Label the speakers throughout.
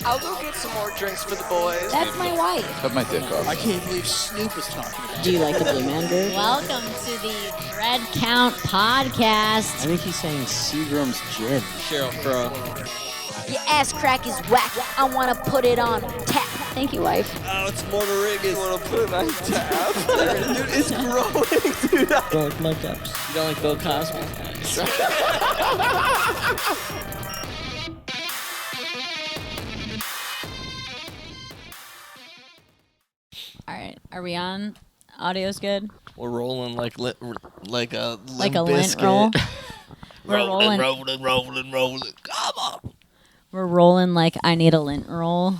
Speaker 1: I'll go get some more drinks for the boys.
Speaker 2: That's my wife.
Speaker 3: Cut my dick off.
Speaker 4: I can't believe Snoop is talking about
Speaker 2: Do you like the Blue Man Group? Welcome to the Thread Count Podcast.
Speaker 5: I think he's saying Seagram's gin.
Speaker 4: Cheryl Crow.
Speaker 2: Your ass crack is whack. I want to put it on tap. Thank you, wife.
Speaker 4: Oh, it's Mortarrigas.
Speaker 1: You want to put it on tap? Dude, it's growing, dude.
Speaker 5: Don't like my cups.
Speaker 4: You don't like Bill Cosby?
Speaker 2: All right, are we on? Audio's good.
Speaker 4: We're rolling like a Limp
Speaker 2: lint roll. We're rolling.
Speaker 4: rolling. Come on.
Speaker 2: We're rolling like I need a lint roll.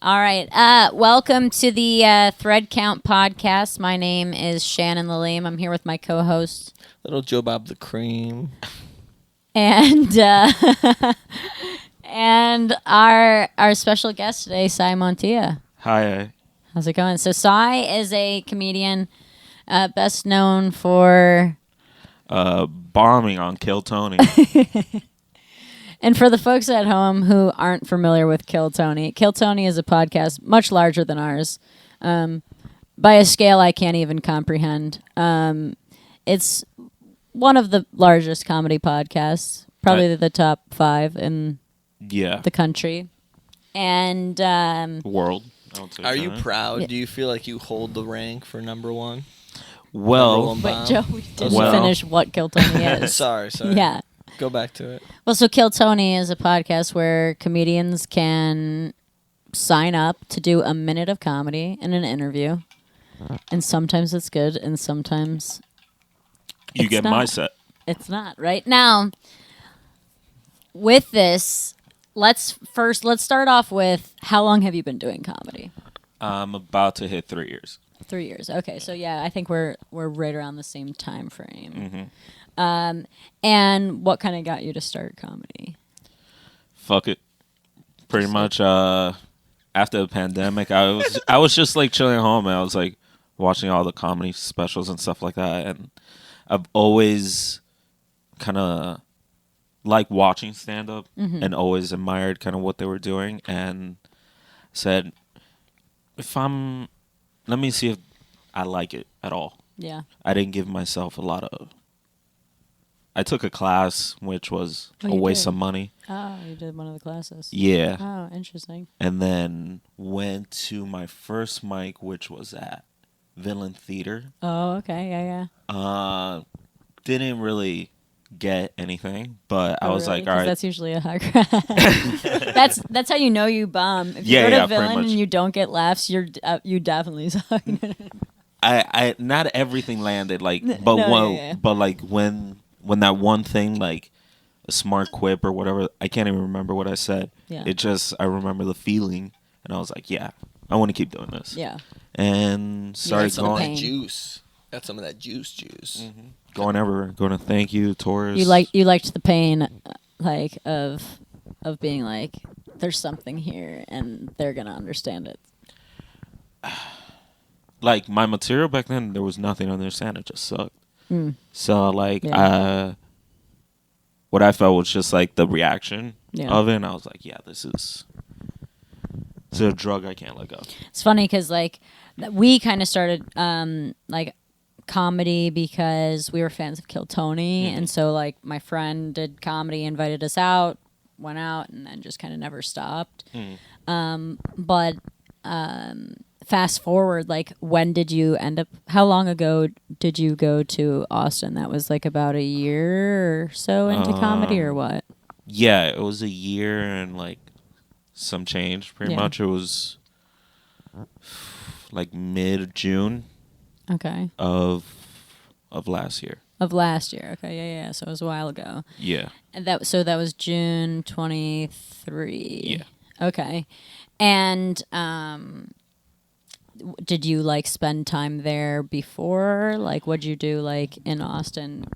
Speaker 2: All right. Welcome to the Thread Count Podcast. My name is Shannon Laleem. I'm here with my co-host.
Speaker 4: Little Joe Bob the Cream.
Speaker 2: And and our special guest today, Sai Montilla.
Speaker 6: Hi.
Speaker 2: How's it going? So Sai is a comedian, best known for
Speaker 6: Bombing on Kill Tony.
Speaker 2: And for the folks at home who aren't familiar with Kill Tony is a podcast much larger than ours, by a scale I can't even comprehend. It's one of the largest comedy podcasts, probably the top 5 in the country. And
Speaker 6: World. I would say
Speaker 4: Are you
Speaker 6: that.
Speaker 4: proud?
Speaker 2: Yeah.
Speaker 4: Do you feel like you hold the rank for number one?
Speaker 6: Well,
Speaker 2: wait, Joe, we didn't
Speaker 6: Well.
Speaker 2: finish what Kill Tony is.
Speaker 4: Sorry.
Speaker 2: Yeah.
Speaker 4: Go back to it.
Speaker 2: Well, so Kill Tony is a podcast where comedians can sign up to do a minute of comedy in an interview. And sometimes it's good, and sometimes
Speaker 6: you
Speaker 2: it's
Speaker 6: get
Speaker 2: not.
Speaker 6: my set.
Speaker 2: It's not. Right now, with this, let's start off with how long have you been doing comedy?
Speaker 6: I'm about to hit 3 years.
Speaker 2: 3 years. Okay, so yeah, I think we're right around the same time frame.
Speaker 6: Mm-hmm.
Speaker 2: And what kind of got you to start comedy?
Speaker 6: Fuck it. Pretty much after the pandemic, I was just like chilling at home, and I was like watching all the comedy specials and stuff like that, and I've always kind of liked watching stand-up and always admired kind of what they were doing, and said, let me see if I like it at all.
Speaker 2: Yeah.
Speaker 6: I didn't give myself a lot of... I took a class, which was
Speaker 2: Oh,
Speaker 6: a
Speaker 2: you
Speaker 6: waste
Speaker 2: did?
Speaker 6: of money.
Speaker 2: Oh, you did one of the classes.
Speaker 6: Yeah.
Speaker 2: Oh, interesting.
Speaker 6: And then went to my first mic, which was at Villain Theater.
Speaker 2: Oh, okay. Yeah.
Speaker 6: Didn't really get anything, but I was
Speaker 2: really?
Speaker 6: like, all
Speaker 2: 'Cause
Speaker 6: right.
Speaker 2: that's usually a high crowd. That's how you know you bomb. If you go to
Speaker 6: pretty
Speaker 2: Villain
Speaker 6: much.
Speaker 2: and you don't get laughs, you definitely suck.
Speaker 6: I not everything landed, like, but
Speaker 2: No, yeah.
Speaker 6: but like when that one thing, like a smart quip or whatever, I can't even remember what I said.
Speaker 2: Yeah.
Speaker 6: It just, I remember the feeling, and I was like, yeah, I want to keep doing this.
Speaker 2: Yeah.
Speaker 6: And started
Speaker 4: Some of
Speaker 2: pain.
Speaker 4: that juice. Got some of that juice.
Speaker 6: going everywhere, going to Thank You, Taurus.
Speaker 2: You liked the pain, like of being like, there's something here, and they're gonna understand it.
Speaker 6: Like, my material back then, there was nothing to understand. It just sucked. So, like,
Speaker 2: Yeah.
Speaker 6: what I felt was just, like, the reaction
Speaker 2: Yeah.
Speaker 6: of it. And I was like, yeah, this is a drug I can't let go.
Speaker 2: It's funny because like we kind of started like comedy because we were fans of Kill Tony, and so like my friend did comedy, invited us out, went out, and then just kind of never stopped. But fast forward, like when did you end up? How long ago did you go to Austin? That was like about a year or so into comedy, or what?
Speaker 6: Yeah, it was a year and, like, some change, pretty
Speaker 2: Yeah.
Speaker 6: much. It was, like, mid-June
Speaker 2: Okay.
Speaker 6: of last year.
Speaker 2: Of last year. Okay, yeah. So it was a while ago.
Speaker 6: Yeah.
Speaker 2: And that was June 23.
Speaker 6: Yeah.
Speaker 2: Okay. And did you like spend time there before? Like, what'd you do like in Austin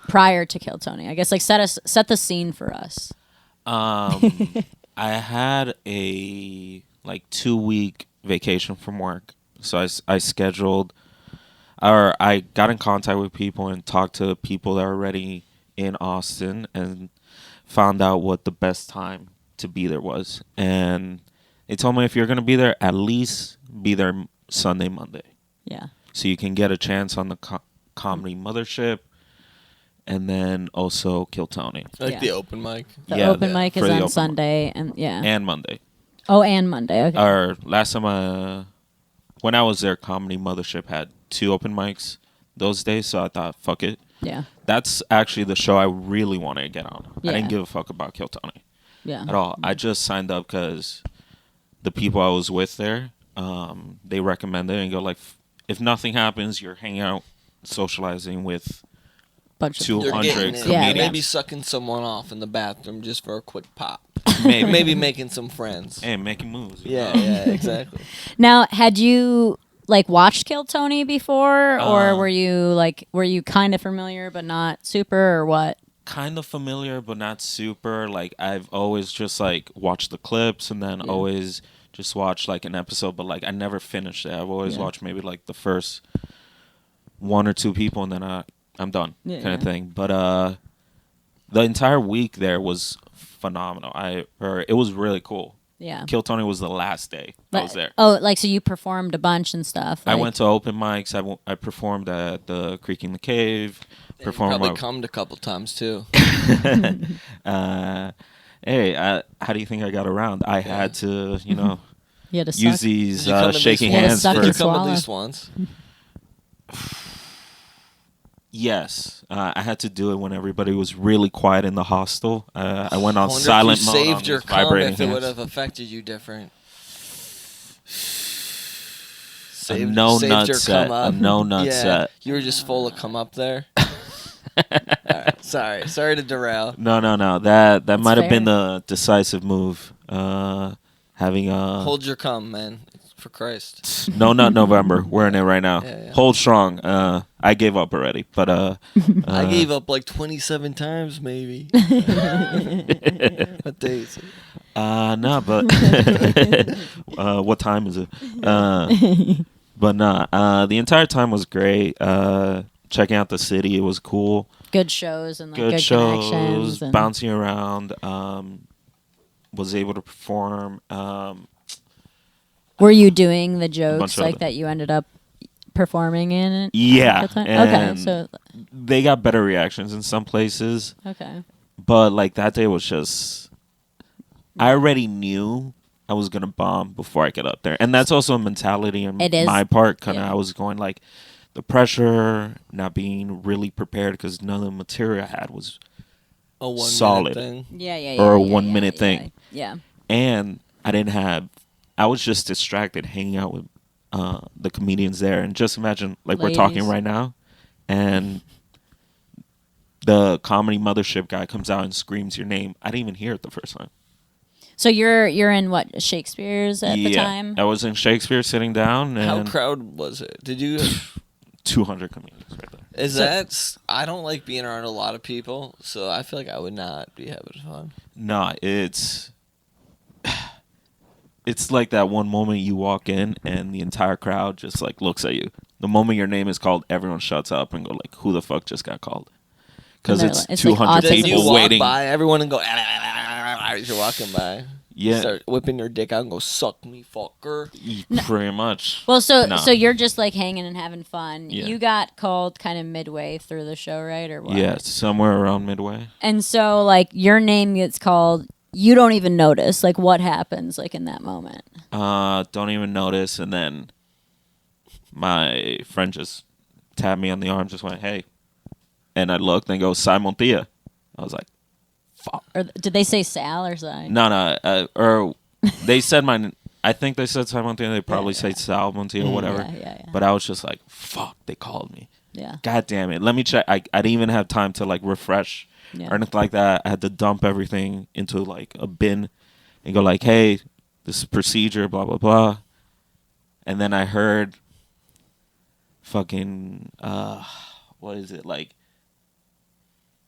Speaker 2: prior to Kill Tony? I guess like set the scene for us.
Speaker 6: I had a, like, 2-week vacation from work. So I scheduled, or I got in contact with people and talked to people that were already in Austin and found out what the best time to be there was, and they told me if you're gonna be there, at least be there Sunday, Monday,
Speaker 2: Yeah.
Speaker 6: so you can get a chance on the comedy mothership, and then also Kill Tony
Speaker 4: Like
Speaker 2: Yeah.
Speaker 4: the open mic.
Speaker 2: The
Speaker 6: Yeah,
Speaker 2: open mic
Speaker 6: for
Speaker 2: is
Speaker 6: the
Speaker 2: on
Speaker 6: open
Speaker 2: Sunday, and yeah.
Speaker 6: and Monday.
Speaker 2: Oh, and Monday. Okay.
Speaker 6: Or last time when I was there, Comedy Mothership had 2 open mics those days, so I thought, fuck it.
Speaker 2: Yeah.
Speaker 6: That's actually the show I really wanted to get on.
Speaker 2: Yeah.
Speaker 6: I didn't give a fuck about Kill Tony
Speaker 2: Yeah.
Speaker 6: at all. I just signed up because the people I was with there, they recommended it and go like, if nothing happens, you're hanging out, socializing with
Speaker 2: Bunch of
Speaker 6: 200
Speaker 4: You're getting it.
Speaker 2: Yeah,
Speaker 6: comedians.
Speaker 4: Maybe sucking someone off in the bathroom just for a quick pop.
Speaker 6: Maybe.
Speaker 4: Maybe making some friends.
Speaker 6: Hey, making moves. you
Speaker 4: Yeah,
Speaker 6: know?
Speaker 4: yeah, exactly.
Speaker 2: Now, had you like watched Kill Tony before, or were you kind of familiar but not super, or what?
Speaker 6: Kind of familiar, but not super. Like, I've always just like watched the clips and then always just watched like an episode, but like I never finished it. I've always watched maybe like the first 1 or 2 people, and then I'm done, kind of thing. But the entire week there was phenomenal. It was really cool.
Speaker 2: Yeah.
Speaker 6: Kill Tony was the last day I was there.
Speaker 2: Oh, like so you performed a bunch and stuff.
Speaker 6: I
Speaker 2: like-
Speaker 6: went to open mics. I performed at the Creaking the Cave.
Speaker 4: You
Speaker 6: Performed
Speaker 4: probably
Speaker 6: my,
Speaker 4: cummed a couple times too.
Speaker 6: hey, how do you think I got around? I had to,
Speaker 2: You had to
Speaker 6: use
Speaker 2: suck.
Speaker 6: these
Speaker 4: Did you come at
Speaker 6: shaking
Speaker 4: least
Speaker 6: hands
Speaker 2: once?
Speaker 4: Did
Speaker 6: for.
Speaker 4: you
Speaker 2: Suck
Speaker 4: come at
Speaker 2: swallow.
Speaker 4: least once?
Speaker 6: Yes, I had to do it when everybody was really quiet in the hostel. I went on
Speaker 4: Wonder
Speaker 6: silent
Speaker 4: if you
Speaker 6: mode on
Speaker 4: saved your
Speaker 6: these
Speaker 4: cum
Speaker 6: vibrating
Speaker 4: if it would
Speaker 6: hands.
Speaker 4: have affected you different.
Speaker 6: A no
Speaker 4: saved
Speaker 6: nut
Speaker 4: your
Speaker 6: set.
Speaker 4: cum
Speaker 6: A
Speaker 4: up.
Speaker 6: no nut
Speaker 4: Yeah,
Speaker 6: set.
Speaker 4: you were just full of cum up there. All right, sorry to derail.
Speaker 6: No. That might have been
Speaker 2: fair.
Speaker 6: the decisive move. Having a
Speaker 4: Hold your cum, man, for Christ.
Speaker 6: no nut November. We're in it right now.
Speaker 4: Yeah.
Speaker 6: Hold strong. I gave up already, but
Speaker 4: I gave up like 27 times, maybe. What day is it?
Speaker 6: nah, but what time is it? But nah, the entire time was great. Checking out the city, it was cool.
Speaker 2: Good shows and like
Speaker 6: Good
Speaker 2: good
Speaker 6: shows,
Speaker 2: connections. And
Speaker 6: bouncing around. Was able to perform.
Speaker 2: were you doing the
Speaker 6: bunch
Speaker 2: jokes
Speaker 6: of
Speaker 2: like
Speaker 6: other-
Speaker 2: that you ended up performing in it?
Speaker 6: Yeah,
Speaker 2: Okay,
Speaker 6: and
Speaker 2: so
Speaker 6: they got better reactions in some places,
Speaker 2: okay.
Speaker 6: but like that day was just. I already knew I was gonna bomb before I get up there, and that's also a mentality on
Speaker 2: It is.
Speaker 6: my part. Kind of,
Speaker 2: Yeah.
Speaker 6: I was going like the pressure, not being really prepared because none of the material I had was,
Speaker 4: A 1
Speaker 6: Solid.
Speaker 4: minute thing.
Speaker 2: Yeah.
Speaker 6: Or a
Speaker 2: yeah,
Speaker 6: 1
Speaker 2: yeah,
Speaker 6: minute
Speaker 2: yeah,
Speaker 6: thing.
Speaker 2: Yeah.
Speaker 6: and I didn't have. I was just distracted hanging out with the comedians there, and just imagine like we're talking
Speaker 2: Ladies.
Speaker 6: right now, and the comedy mothership guy comes out and screams your name. I didn't even hear it the first time.
Speaker 2: So you're in what, Shakespeare's at the time?
Speaker 6: I was in Shakespeare sitting down,
Speaker 4: How
Speaker 6: and
Speaker 4: crowd was it? Did you?
Speaker 6: 200 comedians right there.
Speaker 4: I don't like being around a lot of people, so I feel like I would not be having fun.
Speaker 6: Nah, it's like that one moment you walk in and the entire crowd just like looks at you. The moment your name is called, everyone shuts up and go like, "Who the fuck just got called?" Because
Speaker 2: And
Speaker 6: it's
Speaker 2: they're like- it's like
Speaker 6: 200
Speaker 2: autism.
Speaker 4: Then you
Speaker 6: people
Speaker 4: walk
Speaker 6: waiting.
Speaker 4: by everyone and go as you're walking by.
Speaker 6: Yeah,
Speaker 4: Start whipping your dick out and go suck me, fucker.
Speaker 6: pretty much.
Speaker 2: Well, so
Speaker 6: No.
Speaker 2: so you're just like hanging and having fun.
Speaker 6: Yeah.
Speaker 2: You got called kind of midway through the show, right, or what?
Speaker 6: Yeah, somewhere around midway.
Speaker 2: And so like your name gets called, you don't even notice like what happens like in that moment.
Speaker 6: Don't even notice, and then my friend just tapped me on the arm, just went, "Hey," and I looked and goes, "Sai Montilla." I was like,
Speaker 2: Or did they say Sal or something?
Speaker 6: No, or they said my. I think they said Sai Montilla. They probably say Sal Montilla or whatever.
Speaker 2: Yeah.
Speaker 6: But I was just like, "Fuck!" They called me.
Speaker 2: Yeah.
Speaker 6: God damn it! Let me check. I didn't even have time to like refresh
Speaker 2: Yeah.
Speaker 6: or anything like that. I had to dump everything into like a bin and go like, "Hey, this is procedure." Blah blah blah. And then I heard, fucking, what is it like?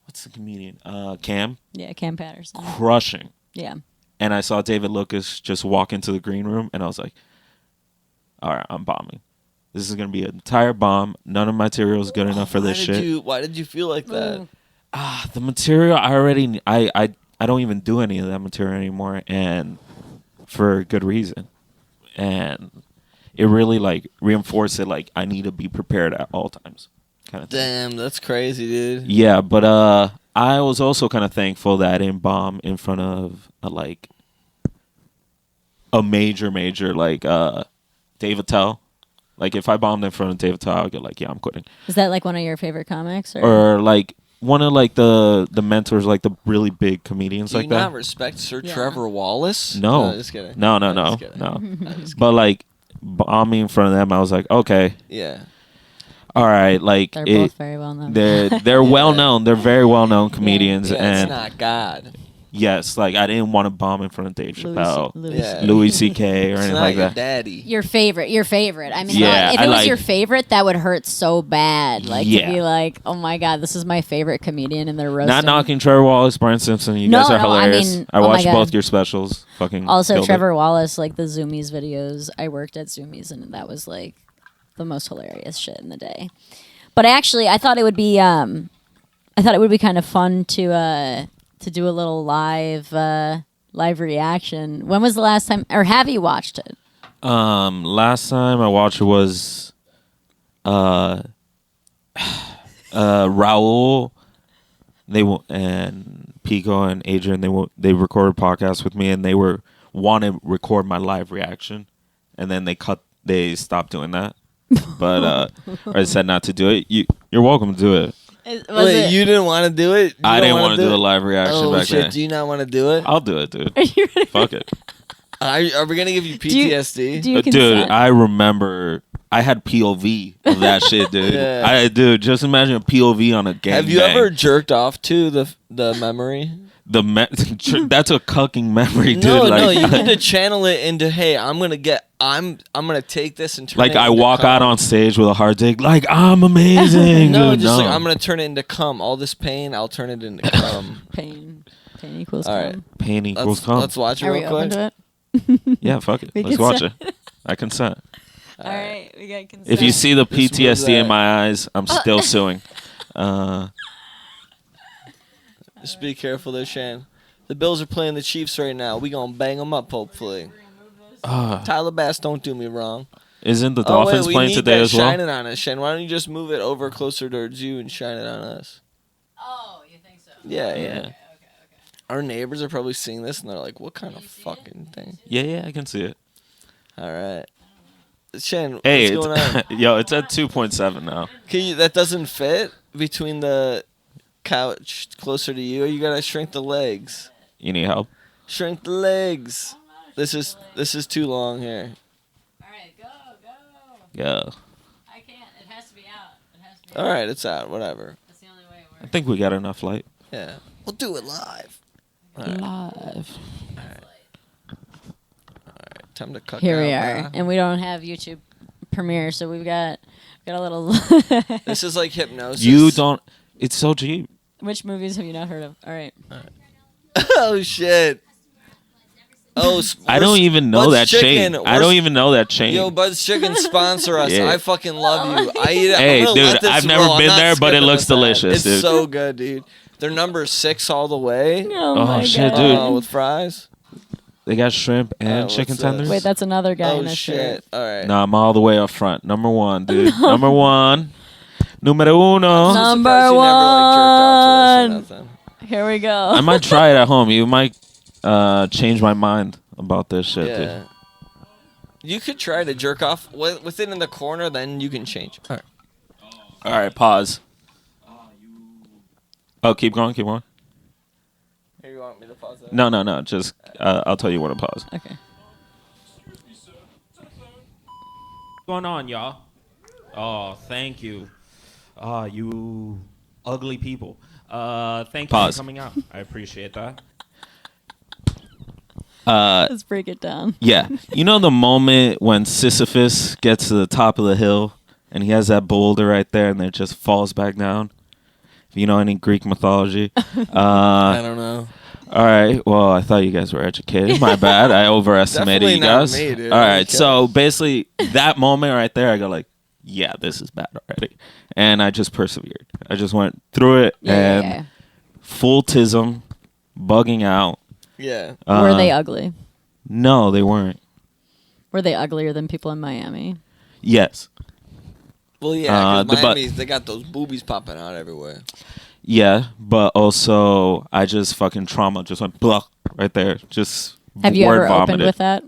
Speaker 6: What's the comedian? Cam
Speaker 2: Yeah, Cam Patterson.
Speaker 6: crushing.
Speaker 2: Yeah.
Speaker 6: And I saw David Lucas just walk into the green room, and I was like, all right, I'm bombing. This is going to be an entire bomb. None of my material is good enough for this shit.
Speaker 4: Why did you feel like that?
Speaker 6: The material, I I don't even do any of that material anymore, and for good reason. And it really like reinforced it. Like I need to be prepared at all times, kind of thing.
Speaker 4: Damn, that's crazy, dude.
Speaker 6: Yeah, but I was also kind of thankful that I didn't bomb in front of a major like Dave Attell. Like if I bombed in front of Dave Attell, I would get like, yeah, I'm quitting.
Speaker 2: Is that like one of your favorite comics?
Speaker 6: Or like one of like the mentors, like the really big comedians
Speaker 4: Do
Speaker 6: like
Speaker 4: you
Speaker 6: that.
Speaker 4: not respect Sir
Speaker 2: Yeah.
Speaker 4: Trevor Wallace?
Speaker 6: No.
Speaker 4: Just kidding.
Speaker 6: No.
Speaker 4: Just kidding.
Speaker 6: No.
Speaker 4: I'm just kidding.
Speaker 6: But like bombing in front of them, I was like, okay,
Speaker 4: Yeah.
Speaker 6: all right, like
Speaker 2: They're both very well known.
Speaker 6: they're well known. They're very well known comedians,
Speaker 4: Yeah,
Speaker 6: and
Speaker 4: it's not God.
Speaker 6: yes, like I didn't want to bomb in front of Dave Chappelle,
Speaker 4: Yeah.
Speaker 6: Louis C.K. or
Speaker 4: It's
Speaker 6: anything
Speaker 4: not
Speaker 6: like
Speaker 4: your
Speaker 6: that.
Speaker 4: daddy.
Speaker 2: Your favorite. I mean,
Speaker 6: Yeah,
Speaker 2: if
Speaker 6: I
Speaker 2: it was
Speaker 6: like-
Speaker 2: your favorite, that would hurt so bad. Like to
Speaker 6: Yeah.
Speaker 2: be like, oh my god, this is my favorite comedian, and they're roasting.
Speaker 6: Not knocking Trevor Wallace, Brian Simpson. You
Speaker 2: No,
Speaker 6: guys are
Speaker 2: no, I
Speaker 6: hilarious.
Speaker 2: mean,
Speaker 6: I
Speaker 2: oh my
Speaker 6: watched
Speaker 2: God.
Speaker 6: both your specials. Fucking
Speaker 2: Also,
Speaker 6: killed
Speaker 2: Trevor
Speaker 6: it.
Speaker 2: Wallace, like the Zoomies videos. I worked at Zoomies, and that was like the most hilarious shit in the day. But actually, I thought it would be kind of fun to do a little live reaction. When was the last time, or have you watched it?
Speaker 6: Last time I watched it was Raul. And Pico and Adrian. They recorded podcasts with me, and they want to record my live reaction, and then they stopped doing that. But I said not to do it. You're welcome to do it.
Speaker 4: Wait, you didn't want to do it?
Speaker 6: I didn't want to do a live reaction
Speaker 4: Oh
Speaker 6: back
Speaker 4: shit!
Speaker 6: then.
Speaker 4: Do you not want to do it?
Speaker 6: I'll do it, dude.
Speaker 2: Are you ready?
Speaker 6: Fuck it.
Speaker 4: Are we gonna give you PTSD?
Speaker 2: Do you
Speaker 6: Dude,
Speaker 2: consent?
Speaker 6: I remember I had POV of that shit, dude.
Speaker 4: Yeah.
Speaker 6: Dude, just imagine a POV on a game.
Speaker 4: Have you ever jerked off to the memory?
Speaker 6: That's a cucking memory, dude.
Speaker 4: No,
Speaker 6: like,
Speaker 4: no, you need to channel it into, hey, I'm gonna take this and turn
Speaker 6: like
Speaker 4: it
Speaker 6: I
Speaker 4: into
Speaker 6: walk
Speaker 4: cum.
Speaker 6: out on stage with a hard dick, like I'm amazing.
Speaker 4: No,
Speaker 6: dude,
Speaker 4: just
Speaker 6: no.
Speaker 4: like I'm gonna turn it into cum. All this pain, I'll turn it into cum.
Speaker 2: Pain equals
Speaker 4: All right.
Speaker 2: cum.
Speaker 6: Pain equals
Speaker 4: let's,
Speaker 6: cum.
Speaker 4: let's watch it
Speaker 2: Are we
Speaker 4: real
Speaker 2: open
Speaker 4: quick.
Speaker 2: to it?
Speaker 6: Yeah, fuck it.
Speaker 2: We
Speaker 6: Let's watch
Speaker 2: consent.
Speaker 6: it. I consent.
Speaker 2: All right, we got consent.
Speaker 6: If you see the
Speaker 4: Just move
Speaker 6: PTSD in
Speaker 4: that.
Speaker 6: my eyes, I'm still suing.
Speaker 4: Just be careful there, Shan. The Bills are playing the Chiefs right now. We gonna bang them up, hopefully. Tyler Bass, don't do me wrong.
Speaker 6: Isn't the
Speaker 4: Oh,
Speaker 6: Dolphins
Speaker 4: wait, we
Speaker 6: playing
Speaker 4: need
Speaker 6: today
Speaker 4: that
Speaker 6: as well?
Speaker 4: shining on us, Shan. Why don't you just move it over closer towards you and shine it on us?
Speaker 2: Oh, you think so?
Speaker 4: Yeah.
Speaker 2: Okay.
Speaker 4: Our neighbors are probably seeing this and they're like, "What kind of fucking thing?"
Speaker 6: Yeah, I can see it.
Speaker 4: All right, Shan.
Speaker 6: Hey,
Speaker 4: what's going on?
Speaker 6: yo, it's at 2.7 now.
Speaker 4: That doesn't fit between the couch closer to you. You gotta shrink the legs.
Speaker 6: You need help?
Speaker 4: Shrink the legs. This is too long here.
Speaker 2: All right, go.
Speaker 6: Yeah.
Speaker 2: I can't. It has to be out.
Speaker 4: All right, it's out. Whatever.
Speaker 2: That's the only way it
Speaker 6: I
Speaker 2: works.
Speaker 6: think we got enough light.
Speaker 4: Yeah, we'll do it live. All right,
Speaker 6: Live.
Speaker 4: time to cut.
Speaker 2: Here we
Speaker 4: down,
Speaker 2: are,
Speaker 4: bruh.
Speaker 2: and we don't have YouTube Premiere, so we've got a little.
Speaker 4: This is like hypnosis.
Speaker 6: You don't. It's so cheap.
Speaker 2: Which movies have you not heard of? All right.
Speaker 4: Oh shit. Oh,
Speaker 6: I don't even know
Speaker 4: Bud's
Speaker 6: that
Speaker 4: Chicken.
Speaker 6: chain. I don't even know that chain.
Speaker 4: Yo, Bud's Chicken, sponsor us.
Speaker 6: Yeah.
Speaker 4: I fucking love you. I eat it.
Speaker 6: Hey,
Speaker 4: I'm gonna let
Speaker 6: dude,
Speaker 4: this
Speaker 6: I've never
Speaker 4: roll. I'm
Speaker 6: been
Speaker 4: not
Speaker 6: there, but it
Speaker 4: skipping
Speaker 6: looks
Speaker 4: with that.
Speaker 6: delicious,
Speaker 4: It's
Speaker 6: dude.
Speaker 4: so good, dude. They're number 6 all the way.
Speaker 2: Oh, my
Speaker 6: shit,
Speaker 2: God.
Speaker 6: dude.
Speaker 4: With fries.
Speaker 6: They got shrimp and
Speaker 4: what's
Speaker 6: chicken
Speaker 4: this?
Speaker 6: tenders.
Speaker 2: Wait, that's another guy in
Speaker 4: Oh
Speaker 2: a
Speaker 4: shit.
Speaker 2: shirt.
Speaker 4: All right.
Speaker 6: No, I'm all the way up front. Number 1, dude. Number 1. Numero uno.
Speaker 4: I'm
Speaker 2: Number
Speaker 4: surprised you never, like, jerked off to this or nothing.
Speaker 2: Here we go.
Speaker 6: I might try it at home. You might change my mind about this shit,
Speaker 4: Yeah.
Speaker 6: dude.
Speaker 4: You could try to jerk off with it in the corner, then you can change. All right.
Speaker 6: All right, pause. Oh, keep going, keep going.
Speaker 4: Here, you want me to pause that?
Speaker 6: No. Just I'll tell you when to pause.
Speaker 2: Okay.
Speaker 3: What's going on, y'all? Oh, thank you. You ugly people. Thank you
Speaker 6: Pause.
Speaker 3: for coming out. I appreciate that.
Speaker 2: Let's break it down.
Speaker 6: Yeah. You know the moment when Sisyphus gets to the top of the hill and he has that boulder right there and then it just falls back down? If you know any Greek mythology.
Speaker 4: I don't know.
Speaker 6: All right. Well, I thought you guys were educated. My bad. I overestimated
Speaker 4: Definitely
Speaker 6: you
Speaker 4: not
Speaker 6: guys.
Speaker 4: me, dude.
Speaker 6: All
Speaker 4: Holy
Speaker 6: right.
Speaker 4: cow.
Speaker 6: So basically, that moment right there, I go like, yeah, this is bad already. And I just persevered. I just went through it and full tism, bugging out.
Speaker 4: Yeah.
Speaker 2: Were they ugly?
Speaker 6: No, they weren't.
Speaker 2: Were they uglier than people in Miami?
Speaker 6: Yes.
Speaker 4: Well, yeah, because
Speaker 6: the
Speaker 4: Miami's, they got those boobies popping out everywhere.
Speaker 6: Yeah, but also I just fucking trauma just went blah right there. Just
Speaker 2: Have you
Speaker 6: word
Speaker 2: ever
Speaker 6: vomited.
Speaker 2: opened with that?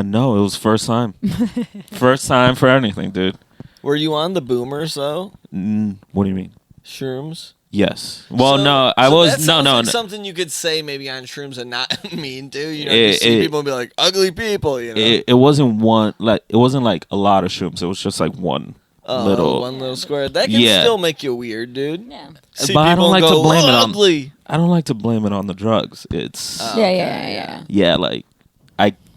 Speaker 6: No, it was first time. First time for anything, dude.
Speaker 4: Were you on the boomers though?
Speaker 6: What do you mean?
Speaker 4: Shrooms.
Speaker 6: Yes. Well,
Speaker 4: So-
Speaker 6: no, I
Speaker 4: so
Speaker 6: was
Speaker 4: that sounds
Speaker 6: no.
Speaker 4: like something you could say maybe on shrooms and not mean to. You know,
Speaker 6: It-
Speaker 4: you see
Speaker 6: it-
Speaker 4: people and be like ugly people. You know,
Speaker 6: It wasn't one like it wasn't like a lot of shrooms. It was just like one little.
Speaker 4: one little square. That can
Speaker 6: Yeah.
Speaker 4: still make you weird, dude.
Speaker 2: Yeah.
Speaker 4: See
Speaker 6: But I
Speaker 4: people
Speaker 6: don't like
Speaker 4: and
Speaker 6: to
Speaker 4: go,
Speaker 6: blame it on.
Speaker 4: ugly.
Speaker 6: I don't like to blame it on the drugs. It's yeah, like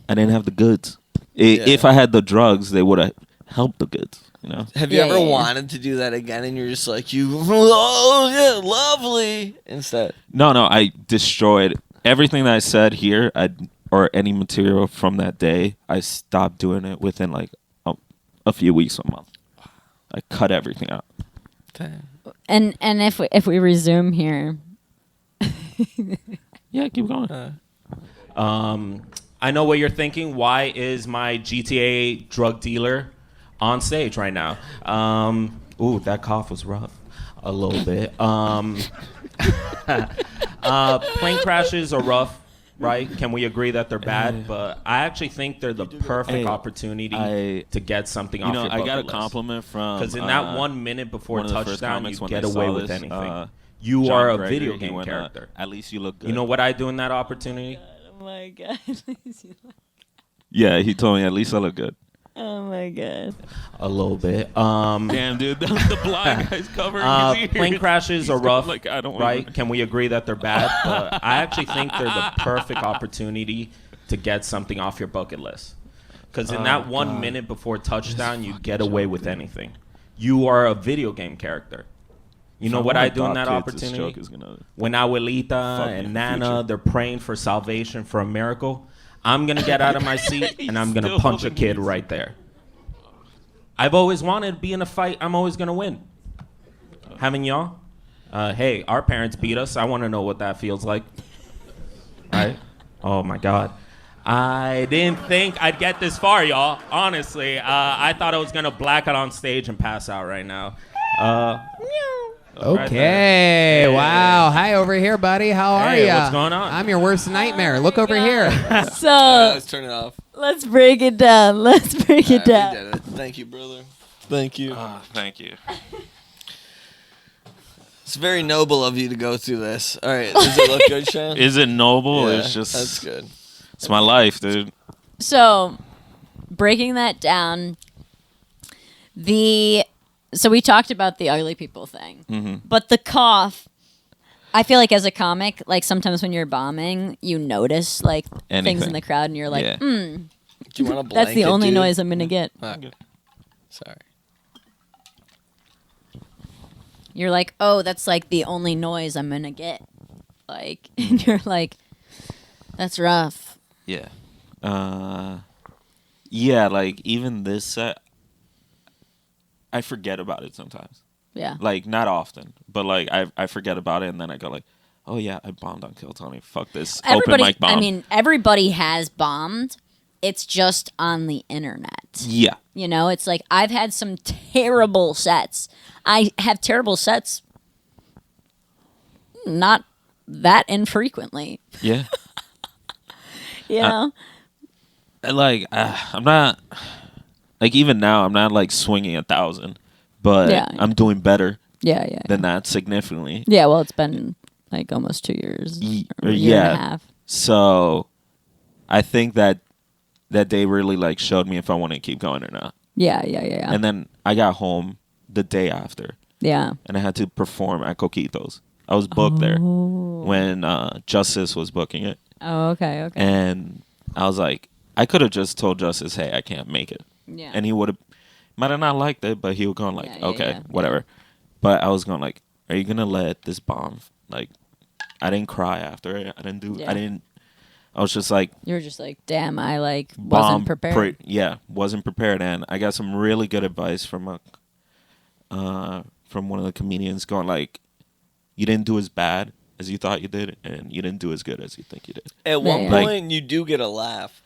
Speaker 6: I didn't have the goods. If I had the drugs, they would have helped the goods. You know.
Speaker 4: Have you ever wanted to do that again and you're just like, oh, yeah, lovely, instead?
Speaker 6: No, I destroyed everything that I said here. Or any material from that day. I stopped doing it within like a few weeks, a month. I cut everything out.
Speaker 4: Damn.
Speaker 2: And if we resume here,
Speaker 6: Yeah, keep going.
Speaker 3: I know what you're thinking. Why is my GTA drug dealer on stage right now? Ooh, that cough was rough. A little bit. Plane crashes are rough, right? Can we agree that they're bad? But I actually think they're the perfect opportunity to get something off your bucket
Speaker 6: I got a
Speaker 3: list.
Speaker 6: compliment from
Speaker 3: Because in that 1 minute before
Speaker 6: one of the first
Speaker 3: touchdown,
Speaker 6: comics
Speaker 3: you
Speaker 6: when
Speaker 3: get
Speaker 6: they
Speaker 3: away
Speaker 6: saw
Speaker 3: with
Speaker 6: this,
Speaker 3: anything. You
Speaker 6: John
Speaker 3: are a
Speaker 6: Gregory,
Speaker 3: video
Speaker 6: he
Speaker 3: game
Speaker 6: went,
Speaker 3: character.
Speaker 6: At least you look good.
Speaker 3: You know what I do in that opportunity?
Speaker 2: oh my god,
Speaker 6: Yeah, he told me at least I look good.
Speaker 2: oh my god.
Speaker 3: A little bit.
Speaker 6: Damn, dude, the blind guy's covering his ears.
Speaker 3: Plane crashes are rough,
Speaker 6: Like, I don't
Speaker 3: right?
Speaker 6: wanna-
Speaker 3: Can we agree that they're bad? But I actually think they're the perfect opportunity to get something off your bucket list. Because in that 1 minute before touchdown, you get away with anything. You are a video game character. You know what I do in that opportunity? When Abuelita and Nana, they're praying for salvation, for a miracle, I'm going to get out of my seat and I'm going to punch a kid right there. I've always wanted to be in a fight. I'm always going to win. Haven't y'all? Hey, our parents beat us. I want to know what that feels like. Right? Oh, my God. I didn't think I'd get this far, y'all. Honestly, I thought I was going to black out on stage and pass out right now.
Speaker 7: Okay.
Speaker 3: Right,
Speaker 7: wow. Hi over here, buddy. How are
Speaker 3: Hey,
Speaker 7: you?
Speaker 3: what's going on?
Speaker 7: I'm your worst nightmare. Look over here.
Speaker 2: So
Speaker 4: Let's turn it off.
Speaker 2: let's break it down. Let's break it
Speaker 4: We
Speaker 2: down.
Speaker 4: did it. Thank you, brother. Thank you.
Speaker 6: Thank you.
Speaker 4: It's very noble of you to go through this. All right. Does it look good, Shan?
Speaker 6: Is it noble?
Speaker 4: Yeah,
Speaker 6: It's just
Speaker 4: that's good.
Speaker 6: It's my life, dude.
Speaker 2: So, breaking that down, so we talked about the ugly people thing, but the cough. I feel like as a comic, like sometimes when you're bombing, you notice like things
Speaker 6: Anything.
Speaker 2: in the crowd, and you're like,
Speaker 6: Yeah.
Speaker 4: Do you want a blanket,
Speaker 2: that's the only
Speaker 4: dude?
Speaker 2: noise I'm gonna get.
Speaker 4: Sorry.
Speaker 2: You're like, oh, that's like the only noise I'm gonna get. Like, and you're like, that's rough.
Speaker 6: Yeah. Yeah, like even this set, I forget about it sometimes.
Speaker 2: Yeah.
Speaker 6: Like not often, but like I forget about it and then I go like, oh yeah, I bombed on Kill Tony. Fuck this.
Speaker 2: Everybody,
Speaker 6: Open mic bomb.
Speaker 2: I mean, everybody has bombed. It's just on the internet.
Speaker 6: yeah.
Speaker 2: You know, it's like I've had some terrible sets. I have terrible sets not that infrequently.
Speaker 6: Yeah.
Speaker 2: You know?
Speaker 6: Like I'm not like even now I'm not like swinging 1,000, but
Speaker 2: Yeah.
Speaker 6: I'm doing better
Speaker 2: Yeah.
Speaker 6: than that significantly.
Speaker 2: Yeah, well, it's been like almost 2 years. Or a year and a half.
Speaker 6: So I think that day really like showed me if I want to keep going or not.
Speaker 2: Yeah.
Speaker 6: And then I got home the day after
Speaker 2: Yeah.
Speaker 6: and I had to perform at Coquitos. I was booked there when Justice was booking it.
Speaker 2: Oh, okay.
Speaker 6: And I was like, I could have just told Justice, hey, I can't make it.
Speaker 2: Yeah.
Speaker 6: And he might have not liked it, but he would go like,
Speaker 2: Yeah,
Speaker 6: okay,
Speaker 2: yeah.
Speaker 6: whatever. But I was going like, are you going to let this bomb? Like, I didn't cry after it. I was just like,
Speaker 2: You were just like, damn, I like
Speaker 6: bomb
Speaker 2: wasn't prepared.
Speaker 6: wasn't prepared. And I got some really good advice from one of the comedians going like, you didn't do as bad, as you thought you did, and you didn't do as good as you think you did.
Speaker 4: At one
Speaker 2: Yeah.
Speaker 4: point, you do get a laugh.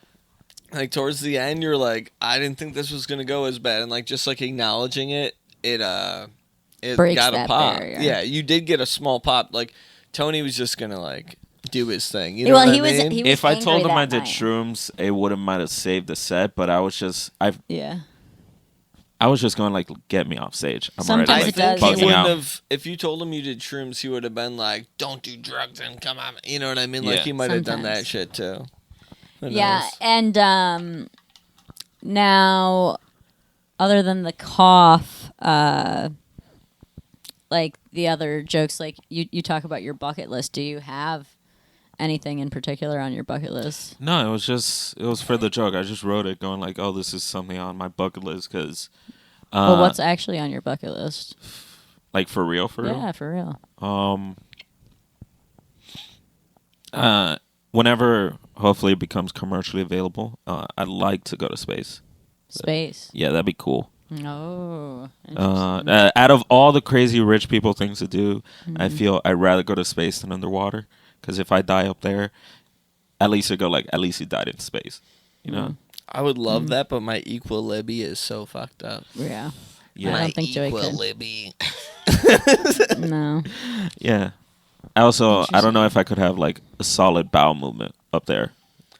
Speaker 4: Like towards the end, you're like, I didn't think this was gonna go as bad, and like just like acknowledging it
Speaker 2: Breaks
Speaker 4: got a
Speaker 2: that
Speaker 4: pop.
Speaker 2: barrier.
Speaker 4: Yeah, you did get a small pop. Like Tony was just gonna like do his thing. You know
Speaker 2: Well,
Speaker 4: what
Speaker 2: he
Speaker 4: I
Speaker 2: was-
Speaker 4: mean?
Speaker 2: he was
Speaker 6: If I told
Speaker 2: angry
Speaker 6: him I
Speaker 2: that
Speaker 6: did
Speaker 2: night.
Speaker 6: shrooms, it might have saved the set. But I was just going like, get me off stage. I'm
Speaker 2: Sometimes
Speaker 6: already
Speaker 4: I
Speaker 6: like
Speaker 2: it does.
Speaker 4: think he
Speaker 6: bugging
Speaker 4: wouldn't
Speaker 6: out.
Speaker 4: have. If you told him you did shrooms, he would have been like, "Don't do drugs and come on." You know what I mean? Like
Speaker 6: Yeah.
Speaker 4: he might have done that
Speaker 2: Sometimes.
Speaker 4: shit too. Who
Speaker 2: Yeah,
Speaker 4: knows?
Speaker 2: and now, other than the cough, like the other jokes, like you talk about your bucket list. Do you have anything in particular on your bucket list?
Speaker 6: No, it was for the joke. I just wrote it, going like, "Oh, this is something on my bucket list," because,
Speaker 2: Well, what's actually on your bucket list?
Speaker 6: like for real, for real.
Speaker 2: Yeah, for real.
Speaker 6: Whenever hopefully it becomes commercially available, I'd like to go to space.
Speaker 2: Space.
Speaker 6: Yeah, that'd be cool.
Speaker 2: Oh.
Speaker 6: Out of all the crazy rich people things to do, I
Speaker 2: Mm-hmm.
Speaker 6: feel I'd rather go to space than underwater. Because if I die up there, at least I go like, at least you died in space. You know?
Speaker 4: I would love
Speaker 2: Mm-hmm.
Speaker 4: that, but my equilibria is so fucked up.
Speaker 2: Yeah.
Speaker 6: Yeah.
Speaker 2: I don't think Joey could.
Speaker 4: Equilibria.
Speaker 2: No.
Speaker 6: Yeah. I don't know if I could have like a solid bowel movement up there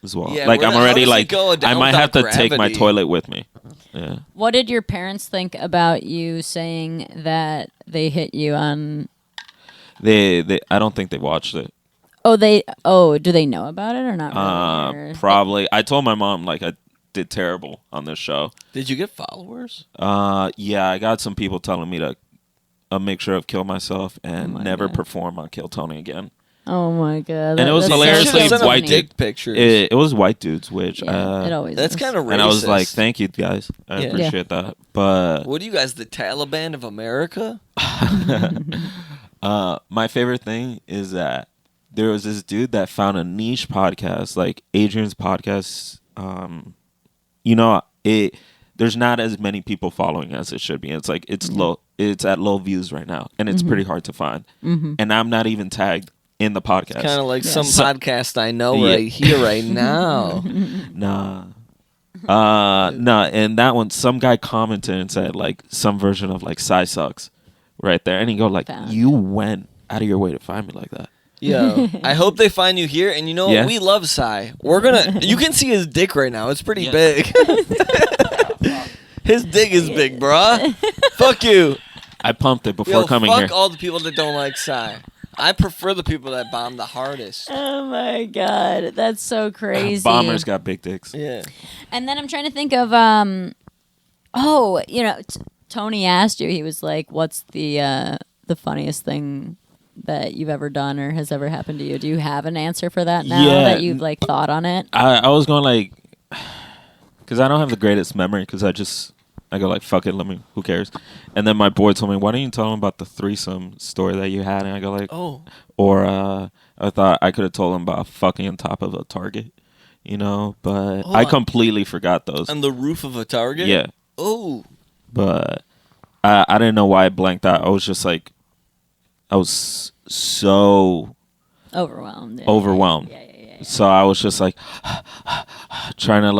Speaker 6: as well.
Speaker 4: Yeah,
Speaker 6: like
Speaker 4: where
Speaker 6: I'm
Speaker 4: the- how
Speaker 6: already
Speaker 4: does it
Speaker 6: like,
Speaker 4: go
Speaker 6: I
Speaker 4: down
Speaker 6: might have to
Speaker 4: without
Speaker 6: take my
Speaker 4: gravity?
Speaker 6: toilet with me. Yeah.
Speaker 2: What did your parents think about you saying that they hit you on?
Speaker 6: I don't think they watched it.
Speaker 2: Do they know about it or not? Really? Or-
Speaker 6: Probably. I told my mom like I did terrible on this show.
Speaker 4: Did you get followers?
Speaker 6: Yeah, I got some people telling me to make sure of kill myself and
Speaker 2: my
Speaker 6: never
Speaker 2: God.
Speaker 6: perform on Kill Tony again.
Speaker 2: Oh my god!
Speaker 6: And it was
Speaker 2: that's
Speaker 6: hilariously
Speaker 2: so
Speaker 4: Send 'em
Speaker 6: white
Speaker 2: funny.
Speaker 4: dick pictures.
Speaker 6: It was white dudes, which
Speaker 2: Yeah, it always.
Speaker 4: That's
Speaker 2: is.
Speaker 4: kind of racist.
Speaker 6: and I was like, thank you guys, I
Speaker 4: Yeah.
Speaker 6: appreciate that. But
Speaker 4: What are you guys, the Taliban of America?
Speaker 6: my favorite thing is that there was this dude that found a niche podcast, like Adrian's podcast. There's not as many people following as it should be. It's like it's low. It's at low views right now, and it's pretty hard to find. And I'm not even tagged in the podcast.
Speaker 4: Kind of like some
Speaker 6: So-
Speaker 4: podcast I know
Speaker 6: Yeah.
Speaker 4: right here, right now.
Speaker 6: Nah. And that one, some guy commented and said like some version of like Sai sucks, right there, and he go like,
Speaker 2: Found.
Speaker 6: you went out of your way to find me like that.
Speaker 4: Yo, I hope they find you here. And you know what?
Speaker 6: Yeah.
Speaker 4: We love Sai. You can see his dick right now. It's pretty
Speaker 6: Yeah.
Speaker 4: big. His dick is big, bruh. Fuck you.
Speaker 6: I pumped it before
Speaker 4: Yo,
Speaker 6: coming
Speaker 4: fuck
Speaker 6: here.
Speaker 4: all the people that don't like Sai. I prefer the people that bomb the hardest.
Speaker 2: Oh my god, that's so crazy.
Speaker 6: Bombers got big dicks.
Speaker 4: Yeah.
Speaker 2: And then I'm trying to think of Tony asked you. He was like, "What's the funniest thing that you've ever done or has ever happened to you?" Do you have an answer for that now
Speaker 6: Yeah.
Speaker 2: that you've like thought on it?
Speaker 6: I was going like, because I don't have the greatest memory, because I go like, fuck it, who cares? And then my boy told me, why don't you tell him about the threesome story that you had? And I go like,
Speaker 4: Oh.
Speaker 6: or I thought I could have told him about fucking on top of a Target, but
Speaker 4: Hold
Speaker 6: I
Speaker 4: on.
Speaker 6: completely forgot those.
Speaker 4: On the roof of a Target?
Speaker 6: Yeah,
Speaker 4: Oh.
Speaker 6: but I didn't know why I blanked out. I was just like, I was so
Speaker 2: Overwhelmed. Yeah.
Speaker 6: overwhelmed.
Speaker 2: Yeah.
Speaker 6: So I was just like trying to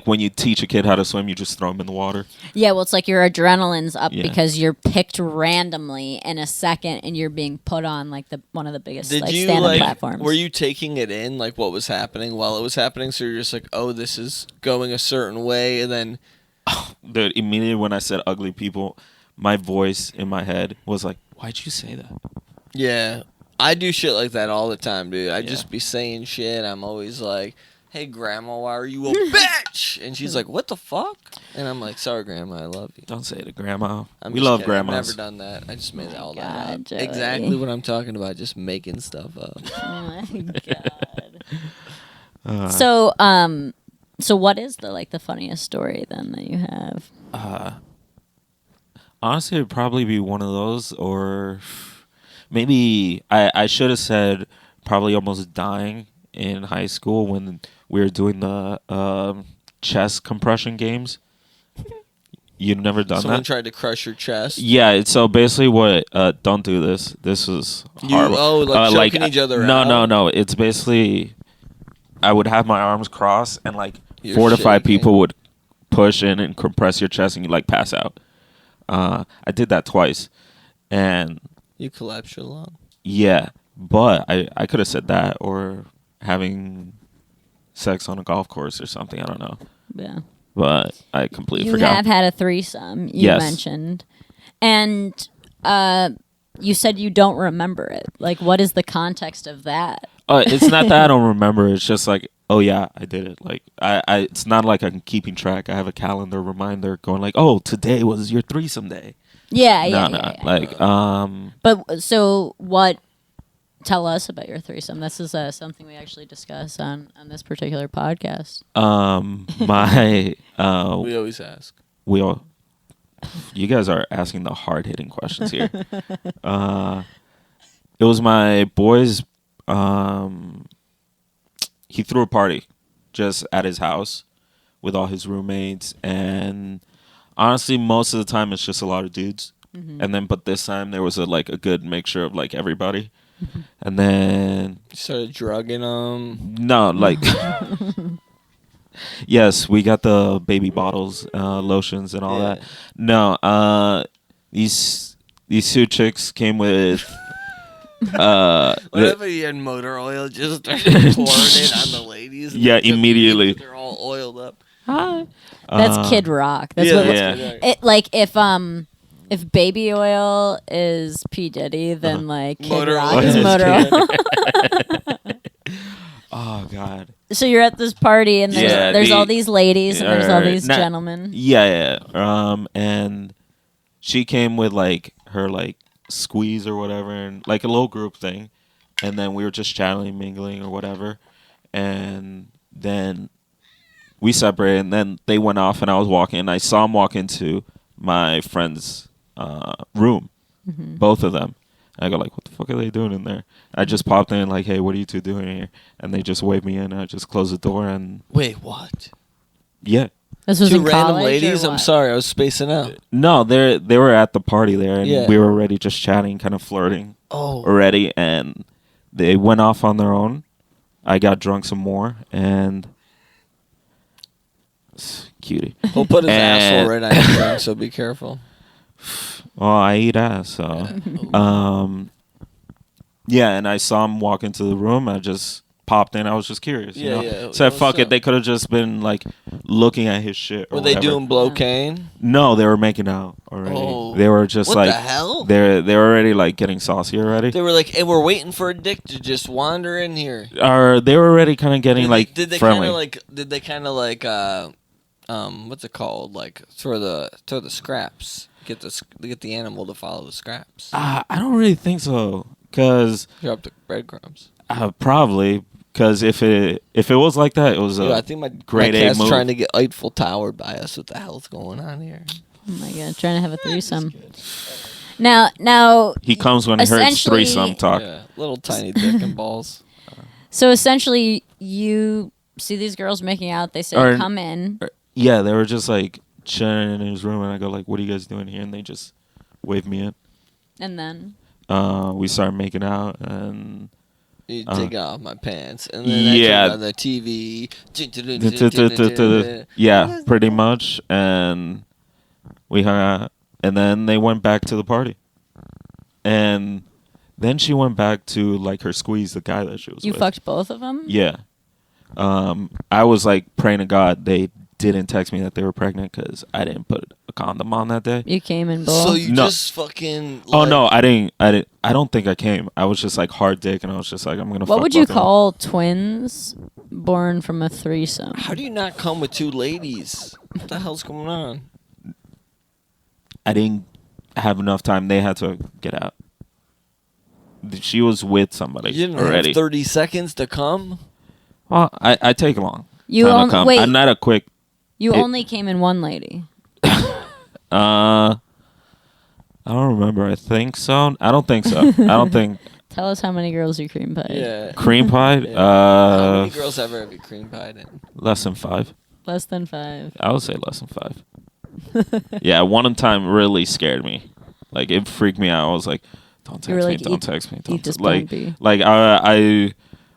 Speaker 6: when you teach a kid how to swim, you just throw them in the water.
Speaker 2: Yeah, well, it's like your adrenaline's up
Speaker 6: Yeah.
Speaker 2: because you're picked randomly in a second, and you're being put on like one of the biggest
Speaker 4: Did
Speaker 2: like
Speaker 4: you
Speaker 2: stand-up platforms.
Speaker 4: were you taking it in, like what was happening while it was happening? So you're just like, oh, this is going a certain way, and then
Speaker 6: Dude, immediately when I said ugly people, my voice in my head was like, why'd you say that?
Speaker 4: yeah, I do shit like that all the time, dude. I
Speaker 6: Yeah.
Speaker 4: just be saying shit. I'm always like, hey, grandma, why are you a bitch? And she's like, what the fuck? And I'm like, sorry, grandma, I love you.
Speaker 6: Don't say it to grandma.
Speaker 4: I'm
Speaker 6: We
Speaker 4: just
Speaker 6: love
Speaker 4: kidding.
Speaker 6: grandmas.
Speaker 4: I've never done that. I just made all that
Speaker 2: God,
Speaker 4: up.
Speaker 2: Joey.
Speaker 4: Exactly what I'm talking about, just making stuff up.
Speaker 2: Oh my god. So what is the funniest story then that you have?
Speaker 6: Honestly, it'd probably be one of those, or maybe I should have said probably almost dying in high school when we were doing the chest compression games. You've never done
Speaker 4: Someone
Speaker 6: that?
Speaker 4: tried to crush your chest.
Speaker 6: Yeah. So basically, what? Don't do this. This was horrible.
Speaker 4: Choking each other
Speaker 6: no,
Speaker 4: out?
Speaker 6: No. It's basically, I would have my arms crossed, and like
Speaker 4: You're
Speaker 6: 4 to 5
Speaker 4: shaking.
Speaker 6: people would push in and compress your chest, and you like pass out. I did that twice, and
Speaker 4: You collapsed your lung.
Speaker 6: yeah, but I could have said that or having sex on a golf course or something. I don't know,
Speaker 2: Yeah.
Speaker 6: but I completely
Speaker 2: You
Speaker 6: forgot.
Speaker 2: have had a threesome, you
Speaker 6: Yes.
Speaker 2: mentioned. And you said you don't remember it. Like, what is the context of that?
Speaker 6: It's not that I don't remember. It's just like, oh yeah, I did it. Like I it's not like I'm keeping track. I have a calendar reminder going like, oh, today was your threesome day.
Speaker 2: Yeah,
Speaker 6: No,
Speaker 2: yeah,
Speaker 6: no.
Speaker 2: yeah, yeah.
Speaker 6: Like
Speaker 2: But so what? Tell us about your threesome. This is something we actually discuss on this particular podcast.
Speaker 6: my
Speaker 4: We always ask.
Speaker 6: we all you guys are asking the hard hitting questions here. It was my boy's he threw a party just at his house with all his roommates, and honestly most of the time it's just a lot of dudes. And then but this time there was a good mixture of like everybody. And then
Speaker 4: You started drugging them.
Speaker 6: no, like yes, we got the baby bottles, lotions and all
Speaker 4: Yeah.
Speaker 6: that. No, these 2 chicks came with
Speaker 4: Whenever you had motor oil, just started pouring it on the ladies. and
Speaker 6: Yeah,
Speaker 4: they took
Speaker 6: immediately.
Speaker 4: pictures, They're all oiled up.
Speaker 2: That's Kid Rock. That's
Speaker 4: Yeah,
Speaker 2: what.
Speaker 6: yeah.
Speaker 2: It like if baby oil is P Diddy, then like Kid
Speaker 4: Motor
Speaker 2: Rock
Speaker 4: oil
Speaker 2: is
Speaker 4: is
Speaker 2: motor
Speaker 4: Kid.
Speaker 2: oil.
Speaker 6: oh god.
Speaker 2: So you're at this party and there's,
Speaker 6: Yeah,
Speaker 2: there's
Speaker 6: the-
Speaker 2: all these ladies and there's all these
Speaker 6: not-
Speaker 2: gentlemen.
Speaker 6: Yeah. And she came with like her like squeeze or whatever, and like a little group thing, and then we were just chatting, mingling or whatever, and then we separated, and then they went off, and I was walking, and I saw them walk into my friend's room, both of them. And I go like, what the fuck are they doing in there? I just popped in like, hey, what are you two doing here? And they just waved me in, and I just closed the door, and
Speaker 4: Wait, what?
Speaker 6: yeah.
Speaker 2: This was
Speaker 4: 2
Speaker 2: in
Speaker 4: random
Speaker 2: college,
Speaker 4: ladies?
Speaker 2: or
Speaker 4: I'm
Speaker 2: what?
Speaker 4: sorry, I was spacing out.
Speaker 6: No, they were at the party there, and
Speaker 4: Yeah.
Speaker 6: we were already just chatting, kind of flirting
Speaker 4: Oh.
Speaker 6: already, and they went off on their own. I got drunk some more, and cutie.
Speaker 4: He'll put his
Speaker 6: And-
Speaker 4: asshole right on your drink, so be careful.
Speaker 6: Well, I eat ass, so yeah. And I saw him walk into the room. I just popped in. I was just curious, you
Speaker 4: Yeah,
Speaker 6: know.
Speaker 4: yeah.
Speaker 6: Said
Speaker 4: What's
Speaker 6: fuck
Speaker 4: up?
Speaker 6: it. They could have just been like looking at his shit. Or
Speaker 4: Were they
Speaker 6: whatever.
Speaker 4: doing blocaine?
Speaker 6: No, they were making out already.
Speaker 4: Oh.
Speaker 6: They were just
Speaker 4: What
Speaker 6: like
Speaker 4: the hell?
Speaker 6: They're already like getting saucy already.
Speaker 4: They were like, hey, we're waiting for a dick to just wander in here.
Speaker 6: Or they were already kind of getting like
Speaker 4: did they
Speaker 6: friendly.
Speaker 4: kind of like what's it called? Like throw the scraps. Get the animal to follow the scraps.
Speaker 6: I don't really think so, cause
Speaker 4: Drop the breadcrumbs.
Speaker 6: probably because if it was like that, it was a
Speaker 4: Dude, I think my
Speaker 6: grade A
Speaker 4: cat's
Speaker 6: move.
Speaker 4: trying to get Eiffel Towered by us. What the hell's going on here?
Speaker 2: Oh my god, trying to have a threesome. Now,
Speaker 6: He comes when he heard
Speaker 2: essentially-
Speaker 6: threesome talk.
Speaker 4: Yeah, little tiny dick and balls.
Speaker 2: so essentially, you see these girls making out. They say,
Speaker 6: Or-
Speaker 2: "Come in."
Speaker 6: Yeah, they were just like chilling in his room, and I go like, "What are you guys doing here?" And they just waved me in.
Speaker 2: And then
Speaker 6: We started making out, and
Speaker 4: You take off my pants, and then
Speaker 6: yeah.
Speaker 4: I turn on the TV.
Speaker 6: yeah, pretty much. And we hung out, and then they went back to the party, and then she went back to like her squeeze, the guy that she was
Speaker 2: you
Speaker 6: with.
Speaker 2: fucked both of them.
Speaker 6: Yeah. I was like praying to God they didn't text me that they were pregnant because I didn't put a condom on that day.
Speaker 2: You came in both.
Speaker 4: So you
Speaker 6: No.
Speaker 4: just fucking.
Speaker 6: Oh
Speaker 4: like-
Speaker 6: no, I didn't. I don't think I came. I was just like hard dick, and I was just like, I'm gonna.
Speaker 2: what
Speaker 6: fuck
Speaker 2: would you
Speaker 6: both of them.
Speaker 2: call twins born from a threesome?
Speaker 4: How do you not come with 2 ladies? What the hell's going on?
Speaker 6: I didn't have enough time. They had to get out. She was with somebody
Speaker 4: You didn't
Speaker 6: already.
Speaker 4: have 30 seconds to come?
Speaker 6: Well, I take long.
Speaker 2: You
Speaker 6: time to
Speaker 2: only
Speaker 6: come.
Speaker 2: wait.
Speaker 6: I'm not a quick.
Speaker 2: You
Speaker 6: it-
Speaker 2: only came in one lady.
Speaker 6: I don't remember. I think so. I don't think so. I don't think
Speaker 2: Tell us how many girls you cream pied.
Speaker 4: Yeah.
Speaker 6: cream pie.
Speaker 4: Yeah. How many girls ever have you cream pied in?
Speaker 6: Less than 5.
Speaker 2: Less than 5.
Speaker 6: I would say less than 5. Yeah, one time really scared me. Like it freaked me out. I was like, "Don't text
Speaker 2: were
Speaker 6: me,
Speaker 2: like,
Speaker 6: don't
Speaker 2: eat-
Speaker 6: text me,
Speaker 2: eat
Speaker 6: don't
Speaker 2: this
Speaker 6: like,
Speaker 2: Plan B.
Speaker 6: like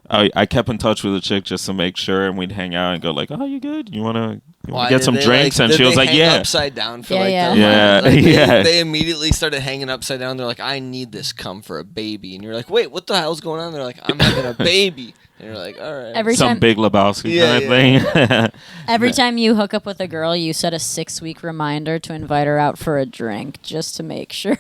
Speaker 6: I kept in touch with a chick just to make sure, and we'd hang out and go like, "Oh, you good? You wanna
Speaker 4: Why
Speaker 6: get
Speaker 4: did
Speaker 6: some
Speaker 4: they,
Speaker 6: drinks?"
Speaker 4: like,
Speaker 6: And
Speaker 4: did
Speaker 6: she was
Speaker 4: they
Speaker 6: like,
Speaker 4: hang
Speaker 6: "Yeah."
Speaker 4: upside down for
Speaker 2: Yeah,
Speaker 4: like
Speaker 2: yeah.
Speaker 4: their
Speaker 6: Yeah,
Speaker 4: lives? Like,
Speaker 6: yeah.
Speaker 4: They immediately started hanging upside down. They're like, I need this cum for a baby, and you're like, wait, what the hell's going on? They're like, I'm having a baby, and you're like, all right.
Speaker 2: Every
Speaker 6: Some
Speaker 2: time,
Speaker 6: Big Lebowski
Speaker 4: Yeah,
Speaker 6: kind of thing.
Speaker 2: every time you hook up with a girl, you set a 6-week reminder to invite her out for a drink just to make sure.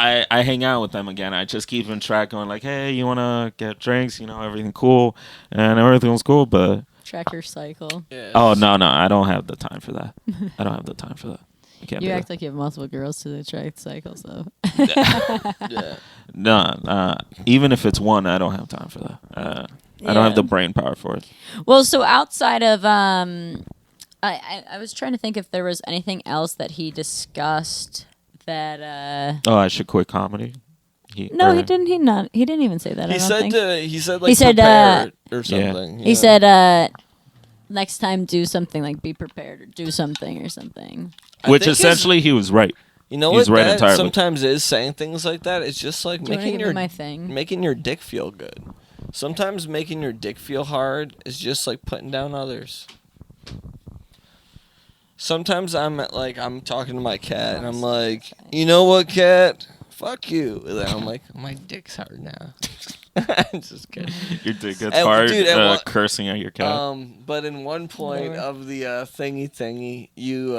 Speaker 6: I hang out with them again. I just keep in track, going like, "Hey, you wanna get drinks? You know, everything cool," and everything was cool. But
Speaker 2: Track your cycle.
Speaker 4: Yeah.
Speaker 6: oh no, I don't have the time for that. I don't have the time for that. I can't.
Speaker 2: You
Speaker 6: do
Speaker 2: act
Speaker 6: that.
Speaker 2: like you have multiple girls to track cycles, though.
Speaker 4: Yeah.
Speaker 6: No, even if it's one, I don't have time for that. I don't have the brain power for it.
Speaker 2: Well, so outside of I was trying to think if there was anything else that he discussed that
Speaker 6: Oh, I should quit comedy.
Speaker 2: no, he didn't. He didn't even say that. I
Speaker 4: He
Speaker 2: don't
Speaker 4: said
Speaker 2: think.
Speaker 4: he said like
Speaker 2: He said,
Speaker 4: prepare or something.
Speaker 2: He said next time do something, like be prepared or do something or something.
Speaker 6: Which
Speaker 4: think his-
Speaker 6: essentially he was right.
Speaker 4: You know
Speaker 6: He's
Speaker 4: what?
Speaker 6: right
Speaker 4: that
Speaker 6: entirely.
Speaker 4: sometimes is saying things like that. It's just like
Speaker 2: Do you want to
Speaker 4: making
Speaker 2: give me
Speaker 4: your
Speaker 2: my thing?
Speaker 4: making your dick feel good. Sometimes making your dick feel hard is just like putting down others. Sometimes I'm talking to my cat and I'm like, you know what, cat? Fuck you. And then I'm like, my dick's hard now. I'm just kidding.
Speaker 6: Your dick gets
Speaker 4: And,
Speaker 6: hard
Speaker 4: dude, and what-
Speaker 6: cursing at your cat.
Speaker 4: But in one point
Speaker 2: Whatever.
Speaker 4: of the thingy, you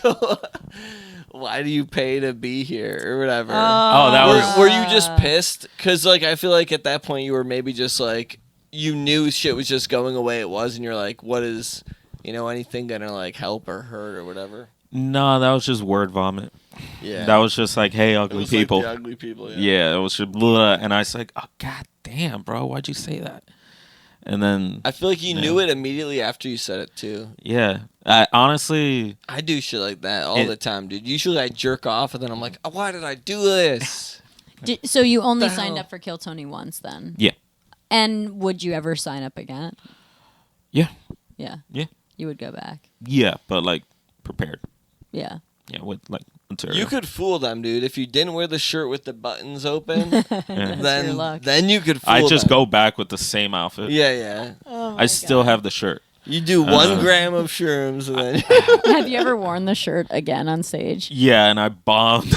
Speaker 4: go, why do you pay to be here or whatever?
Speaker 6: Oh, that was-
Speaker 4: Were you just pissed? Because like I feel like at that point you were maybe just like you knew shit was just going away. It was, and you're like, what is anything gonna like help or hurt or whatever?
Speaker 6: No, that was just word vomit.
Speaker 4: Yeah,
Speaker 6: That was just like, "Hey,
Speaker 4: It
Speaker 6: ugly
Speaker 4: was
Speaker 6: people."
Speaker 4: Like the ugly people.
Speaker 6: Yeah, it was just blah, and I was like, "Oh god damn, bro, why'd you say that?" And then
Speaker 4: I feel like you
Speaker 6: Yeah.
Speaker 4: knew it immediately after you said it too.
Speaker 6: yeah, I honestly,
Speaker 4: I do shit like that all the time, dude. Usually I jerk off and then I'm like, oh, why did I do this?
Speaker 2: So you only
Speaker 4: The
Speaker 2: signed
Speaker 4: hell?
Speaker 2: up for Kill Tony once, then?
Speaker 6: yeah,
Speaker 2: And would you ever sign up again?
Speaker 6: yeah,
Speaker 2: Yeah.
Speaker 6: Yeah.
Speaker 2: You would go back.
Speaker 6: yeah, but like prepared.
Speaker 2: Yeah.
Speaker 6: Yeah, with like material.
Speaker 4: You could fool them, dude. If you didn't wear the shirt with the buttons open,
Speaker 2: Your
Speaker 4: then
Speaker 2: luck.
Speaker 4: you could fool
Speaker 6: I just
Speaker 4: them.
Speaker 6: go back with the same outfit.
Speaker 4: Yeah, yeah.
Speaker 2: Oh
Speaker 6: I still have the shirt.
Speaker 4: You do 1 gram of shrooms and then
Speaker 2: Have you ever worn the shirt again on stage?
Speaker 6: Yeah, and I bombed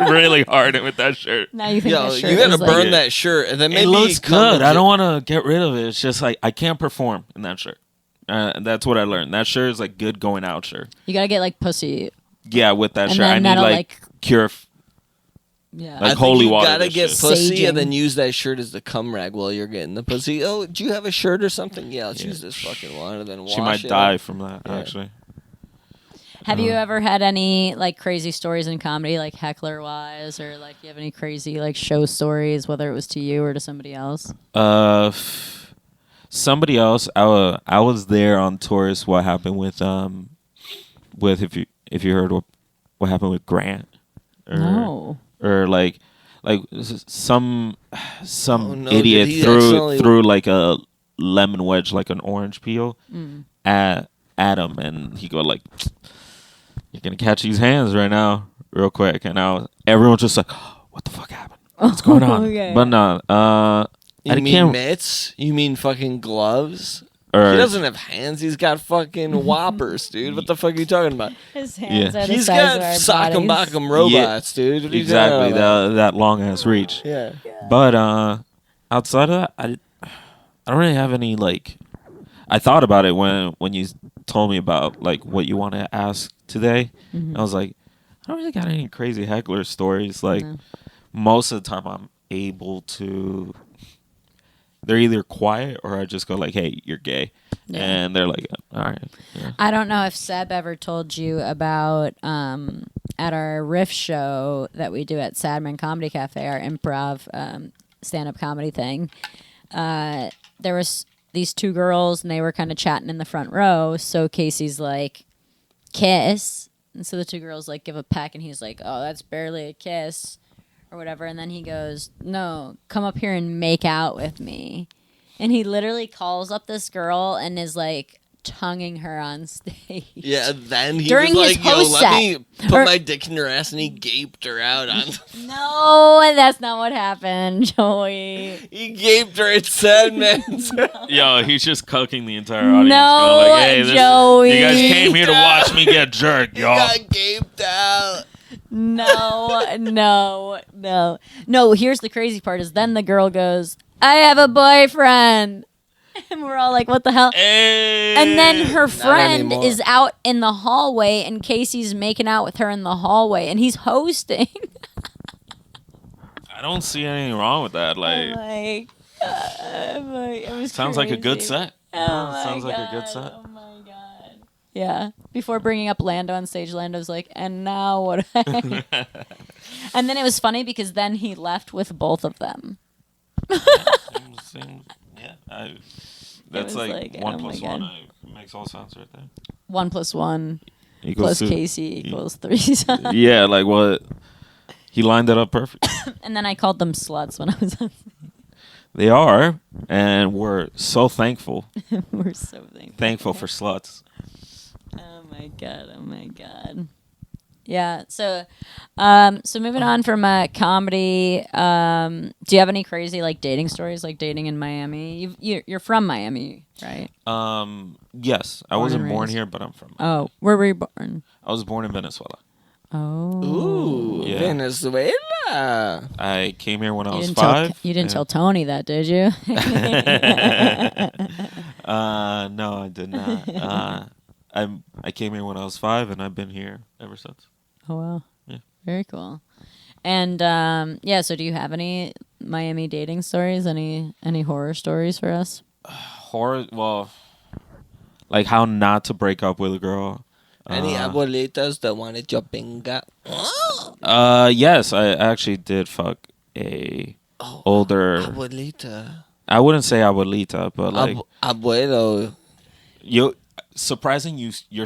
Speaker 6: really hard with that shirt.
Speaker 2: Now you think
Speaker 4: yo,
Speaker 2: the shirt
Speaker 4: you gotta
Speaker 2: is
Speaker 4: burn
Speaker 2: like,
Speaker 4: that shirt and then maybe
Speaker 6: It looks
Speaker 4: come
Speaker 6: good. I
Speaker 4: legit.
Speaker 6: don't want to get rid of it. It's just like I can't perform in that shirt. And that's what I learned. That shirt is like good going out shirt.
Speaker 2: you gotta get like pussy.
Speaker 6: Yeah, with that
Speaker 2: And
Speaker 6: shirt,
Speaker 2: then
Speaker 6: I need
Speaker 2: that'll,
Speaker 6: like
Speaker 2: like-
Speaker 6: cure.
Speaker 2: Yeah.
Speaker 6: Like
Speaker 4: I think
Speaker 6: holy
Speaker 4: you
Speaker 6: water.
Speaker 4: gotta
Speaker 6: this
Speaker 4: get
Speaker 6: shit.
Speaker 4: pussy
Speaker 2: Saging.
Speaker 4: and then use that shirt as the cum rag while you're getting the pussy. Oh, do you have a shirt or something? Yeah, let's use this fucking one and then wash
Speaker 6: She might
Speaker 4: it.
Speaker 6: die from that.
Speaker 4: Yeah.
Speaker 6: Actually,
Speaker 2: Have you ever had any like crazy stories in comedy, like heckler wise, or like you have any crazy like show stories, whether it was to you or to somebody else?
Speaker 6: somebody else. I was there on tours. What happened with if you heard what happened with Grant? Or,
Speaker 2: No.
Speaker 6: Or like some
Speaker 4: Oh, no, did
Speaker 6: idiot
Speaker 4: he
Speaker 6: threw
Speaker 4: accidentally-
Speaker 6: threw like a lemon wedge, like an orange peel, at him, and he go like, "You're gonna catch these hands right now, real quick." And everyone's just like, "What the fuck happened? What's going on?"
Speaker 2: Okay.
Speaker 6: But no,
Speaker 4: You
Speaker 6: I
Speaker 4: mean
Speaker 6: can't.
Speaker 4: mitts? You mean fucking gloves?
Speaker 6: Or,
Speaker 4: He doesn't have hands. He's got fucking whoppers, dude. What the fuck are you talking about?
Speaker 2: His hands
Speaker 6: Yeah.
Speaker 2: are the
Speaker 4: He's
Speaker 2: size
Speaker 4: got
Speaker 2: of our
Speaker 4: sock'em
Speaker 2: bodies.
Speaker 4: bock'em robots, dude. What are you
Speaker 6: exactly
Speaker 4: talking about?
Speaker 6: that long ass reach.
Speaker 4: Yeah.
Speaker 6: But outside of that, I don't really have any like. I thought about it when you told me about like what you want to ask today. I was like, I don't really got any crazy heckler stories. Like
Speaker 2: No.
Speaker 6: most of the time, I'm able to. They're either quiet or I just go like, "Hey, you're gay,"
Speaker 2: Yeah.
Speaker 6: and they're like, "All right." Yeah.
Speaker 2: I don't know if Seb ever told you about at our riff show that we do at Sadman Comedy Cafe, our improv stand-up comedy thing. There was these two girls and they were kind of chatting in the front row. So Casey's like, "Kiss," and so the two girls like give a peck, and he's like, "Oh, that's barely a kiss," or whatever. And then he goes, "No, come up here and make out with me." And he literally calls up this girl and is like tonguing her on stage.
Speaker 4: Yeah, then he
Speaker 2: During
Speaker 4: was
Speaker 2: his
Speaker 4: like, "Yo,
Speaker 2: host
Speaker 4: let
Speaker 2: set.
Speaker 4: me put
Speaker 2: Or-
Speaker 4: my dick in her ass," and he gaped her out on.
Speaker 2: No, that's not what happened, Joey.
Speaker 4: He gaped her at Sandman's.
Speaker 6: Yo, he's just cucking the entire audience.
Speaker 2: No,
Speaker 6: going like, hey,
Speaker 2: Joey.
Speaker 6: You guys came here to watch me get jerked,
Speaker 4: He
Speaker 6: y'all.
Speaker 4: got gaped out.
Speaker 2: No. Here's the crazy part is then the girl goes, I have a boyfriend. And we're all like, what the hell?
Speaker 6: Hey.
Speaker 2: And then her friend
Speaker 4: anymore.
Speaker 2: is out in the hallway and Casey's making out with her in the hallway and he's hosting.
Speaker 6: I don't see anything wrong with that. Like,
Speaker 2: It was
Speaker 6: sounds like a good
Speaker 2: crazy.
Speaker 6: set.
Speaker 2: Oh my
Speaker 6: Sounds like a good
Speaker 2: God.
Speaker 6: set.
Speaker 2: Oh my god. Yeah. Before bringing up Lando on stage, Lando's like, and now what? And then it was funny because then he left with both of them.
Speaker 6: That's
Speaker 2: was
Speaker 6: like,
Speaker 2: like,
Speaker 6: 1
Speaker 2: oh
Speaker 6: plus
Speaker 2: my
Speaker 6: 1.
Speaker 2: God.
Speaker 6: It makes all sense right there.
Speaker 2: 1 + 1
Speaker 6: Equals
Speaker 2: plus
Speaker 6: 2.
Speaker 2: Casey equals 3.
Speaker 6: Yeah, like what? He lined it up perfect.
Speaker 2: And then I called them sluts when I was on.
Speaker 6: They are, and we're so thankful.
Speaker 2: We're so
Speaker 6: Thankful for sluts.
Speaker 2: Oh my god. Yeah. So, so moving on from comedy, do you have any crazy like dating stories, like dating in Miami? You're from Miami, right?
Speaker 6: Yes, I
Speaker 2: Born
Speaker 6: wasn't
Speaker 2: and
Speaker 6: born
Speaker 2: raised.
Speaker 6: here, but I'm from.
Speaker 2: Oh, where were you born?
Speaker 6: I was born in Venezuela.
Speaker 2: Oh.
Speaker 4: Ooh,
Speaker 6: Yeah.
Speaker 4: Venezuela.
Speaker 6: I came here when I
Speaker 2: You
Speaker 6: was
Speaker 2: didn't tell
Speaker 6: 5.
Speaker 2: you didn't tell Tony that, did you?
Speaker 6: No, I did not. I came here when I was 5, and I've been here ever since.
Speaker 2: Oh wow.
Speaker 6: Yeah.
Speaker 2: Very cool. And yeah, so do you have any Miami dating stories? Any horror stories for us?
Speaker 6: Horror, well, like how not to break up with a girl.
Speaker 4: Any abuelitas that wanted your pinga?
Speaker 6: Yes, I actually did fuck a older.
Speaker 4: Abuelita.
Speaker 6: I wouldn't say abuelita, but like
Speaker 4: Abuelo.
Speaker 6: you're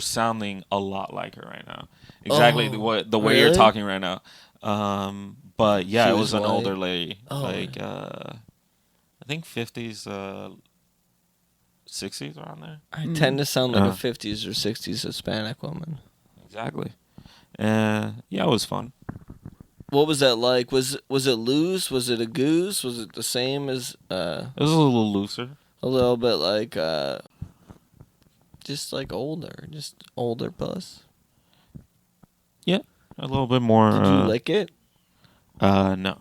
Speaker 6: sounding a lot like her right now. Exactly the way you're
Speaker 4: really?
Speaker 6: talking right now. But yeah,
Speaker 4: She
Speaker 6: it
Speaker 4: was
Speaker 6: was an
Speaker 4: white?
Speaker 6: older lady,
Speaker 4: Oh.
Speaker 6: like I think 50s, 60s around there.
Speaker 4: I tend to sound like
Speaker 6: Uh.
Speaker 4: a 50s or 60s Hispanic woman.
Speaker 6: Exactly. Yeah, it was fun.
Speaker 4: What was that like? Was it loose? Was it a goose? Was it the same as
Speaker 6: It was a little looser.
Speaker 4: a little bit like just like older puss?
Speaker 6: Yeah, a little bit more.
Speaker 4: Did you lick it?
Speaker 6: No.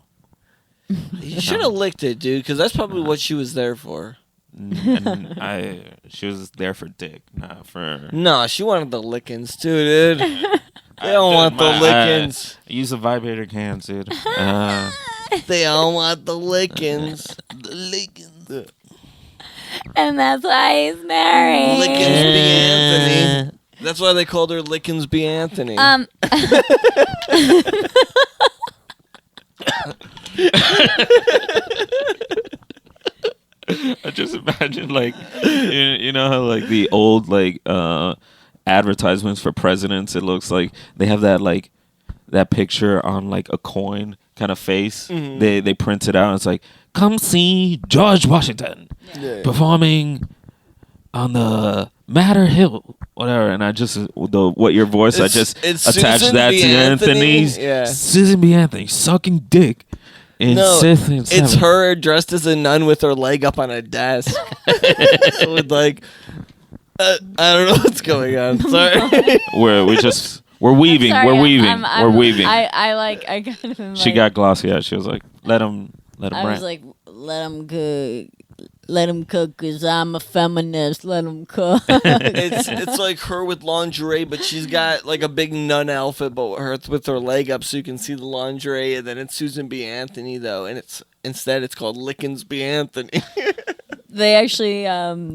Speaker 4: You should have licked it, dude, because that's probably what she was there for.
Speaker 6: And she was there for dick, not for.
Speaker 4: No, she wanted the lickings too, dude. They don't want the lickings.
Speaker 6: I use the vibrator cans, dude.
Speaker 4: They all want the lickings. The lickings.
Speaker 2: And that's why he's married.
Speaker 4: Lickins B. Anthony. That's why they called her Lickins B. Anthony.
Speaker 6: I just imagine like, you know how like the old like advertisements for presidents. It looks like they have that picture on like a coin kind of face.
Speaker 4: Mhm.
Speaker 6: They print it out. And it's like, come see George Washington
Speaker 4: Yeah.
Speaker 6: performing on the Matter Hill, whatever. And I just what your voice. I just
Speaker 4: it's
Speaker 6: attached
Speaker 4: Susan
Speaker 6: that
Speaker 4: B.
Speaker 6: to
Speaker 4: Anthony.
Speaker 6: Anthony's.
Speaker 4: Yeah.
Speaker 6: Susan B. Anthony sucking dick in
Speaker 4: No,
Speaker 6: sixth and
Speaker 4: it's
Speaker 6: seventh.
Speaker 4: her dressed as a nun with her leg up on a desk. With like, I don't know what's going on. Sorry.
Speaker 6: We're weaving.
Speaker 2: Sorry,
Speaker 6: we're weaving.
Speaker 2: I'm-
Speaker 6: we're weaving.
Speaker 2: I kind of am
Speaker 6: She
Speaker 2: like,
Speaker 6: got glossy eyes. She was like, let him
Speaker 2: I
Speaker 6: rant.
Speaker 2: was like, let him cook, cause I'm a feminist. Let him cook.
Speaker 4: It's like her with lingerie, but she's got like a big nun outfit, but with her leg up so you can see the lingerie. And then it's Susan B. Anthony though, and it's called Lickins B. Anthony.
Speaker 2: They actually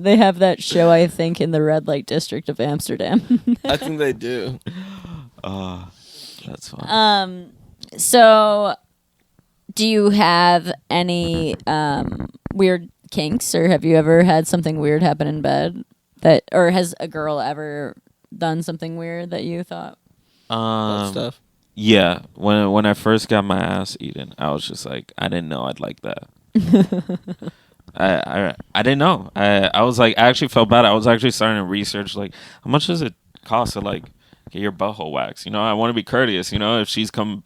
Speaker 2: they have that show, I think, in the red light district of Amsterdam.
Speaker 4: I think they do.
Speaker 6: That's fine.
Speaker 2: So, do you have any weird kinks, or have you ever had something weird happen in bed? Or has a girl ever done something weird that you thought?
Speaker 4: That stuff.
Speaker 6: Yeah. When I first got my ass eaten, I was just like, I didn't know I'd like that. I didn't know. I was like, I actually felt bad. I was actually starting to research like how much does it cost to like get your butthole waxed. You know, I want to be courteous. You know, if she's going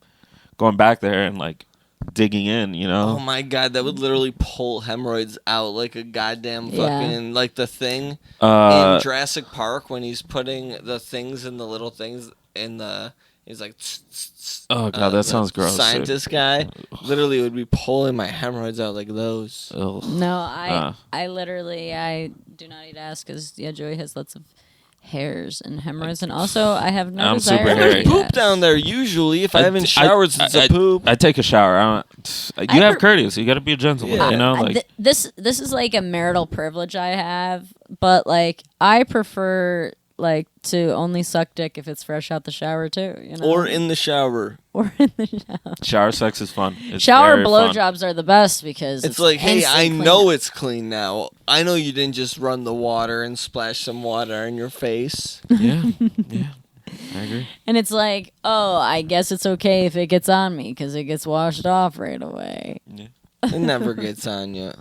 Speaker 6: back there and like digging in. You know.
Speaker 4: Oh my god, that would literally pull hemorrhoids out like a goddamn fucking like the thing in Jurassic Park when he's putting the things in the little things in the. He's like,
Speaker 6: oh god, that sounds gross.
Speaker 4: Scientist guy literally would be pulling my hemorrhoids out like those.
Speaker 6: Ugh.
Speaker 2: No, I literally I do not eat ass because Joey has lots of hairs and hemorrhoids, and also I have no
Speaker 6: I'm
Speaker 2: desire
Speaker 6: super
Speaker 2: to
Speaker 6: hairy.
Speaker 2: eat
Speaker 4: Poop
Speaker 2: ass.
Speaker 4: down there usually. If I haven't showered since I poop.
Speaker 6: I take a shower. You have courteous. You got to be a gentleman.
Speaker 4: Yeah.
Speaker 6: You know, like
Speaker 2: This is like a marital privilege I have, but like I prefer like to only suck dick if it's fresh out the shower too, you know?
Speaker 4: Or in the shower.
Speaker 2: Or in the shower.
Speaker 6: shower sex is fun. It's
Speaker 2: Shower
Speaker 6: very fun.
Speaker 2: blowjobs are the best because
Speaker 4: It's like, hey,
Speaker 2: instant
Speaker 4: I
Speaker 2: cleanup.
Speaker 4: know it's clean now. I know you didn't just run the water and splash some water in your face.
Speaker 6: Yeah, yeah, I agree.
Speaker 2: And it's like, oh, I guess it's okay if it gets on me because it gets washed off right away.
Speaker 6: Yeah.
Speaker 4: It never gets on you.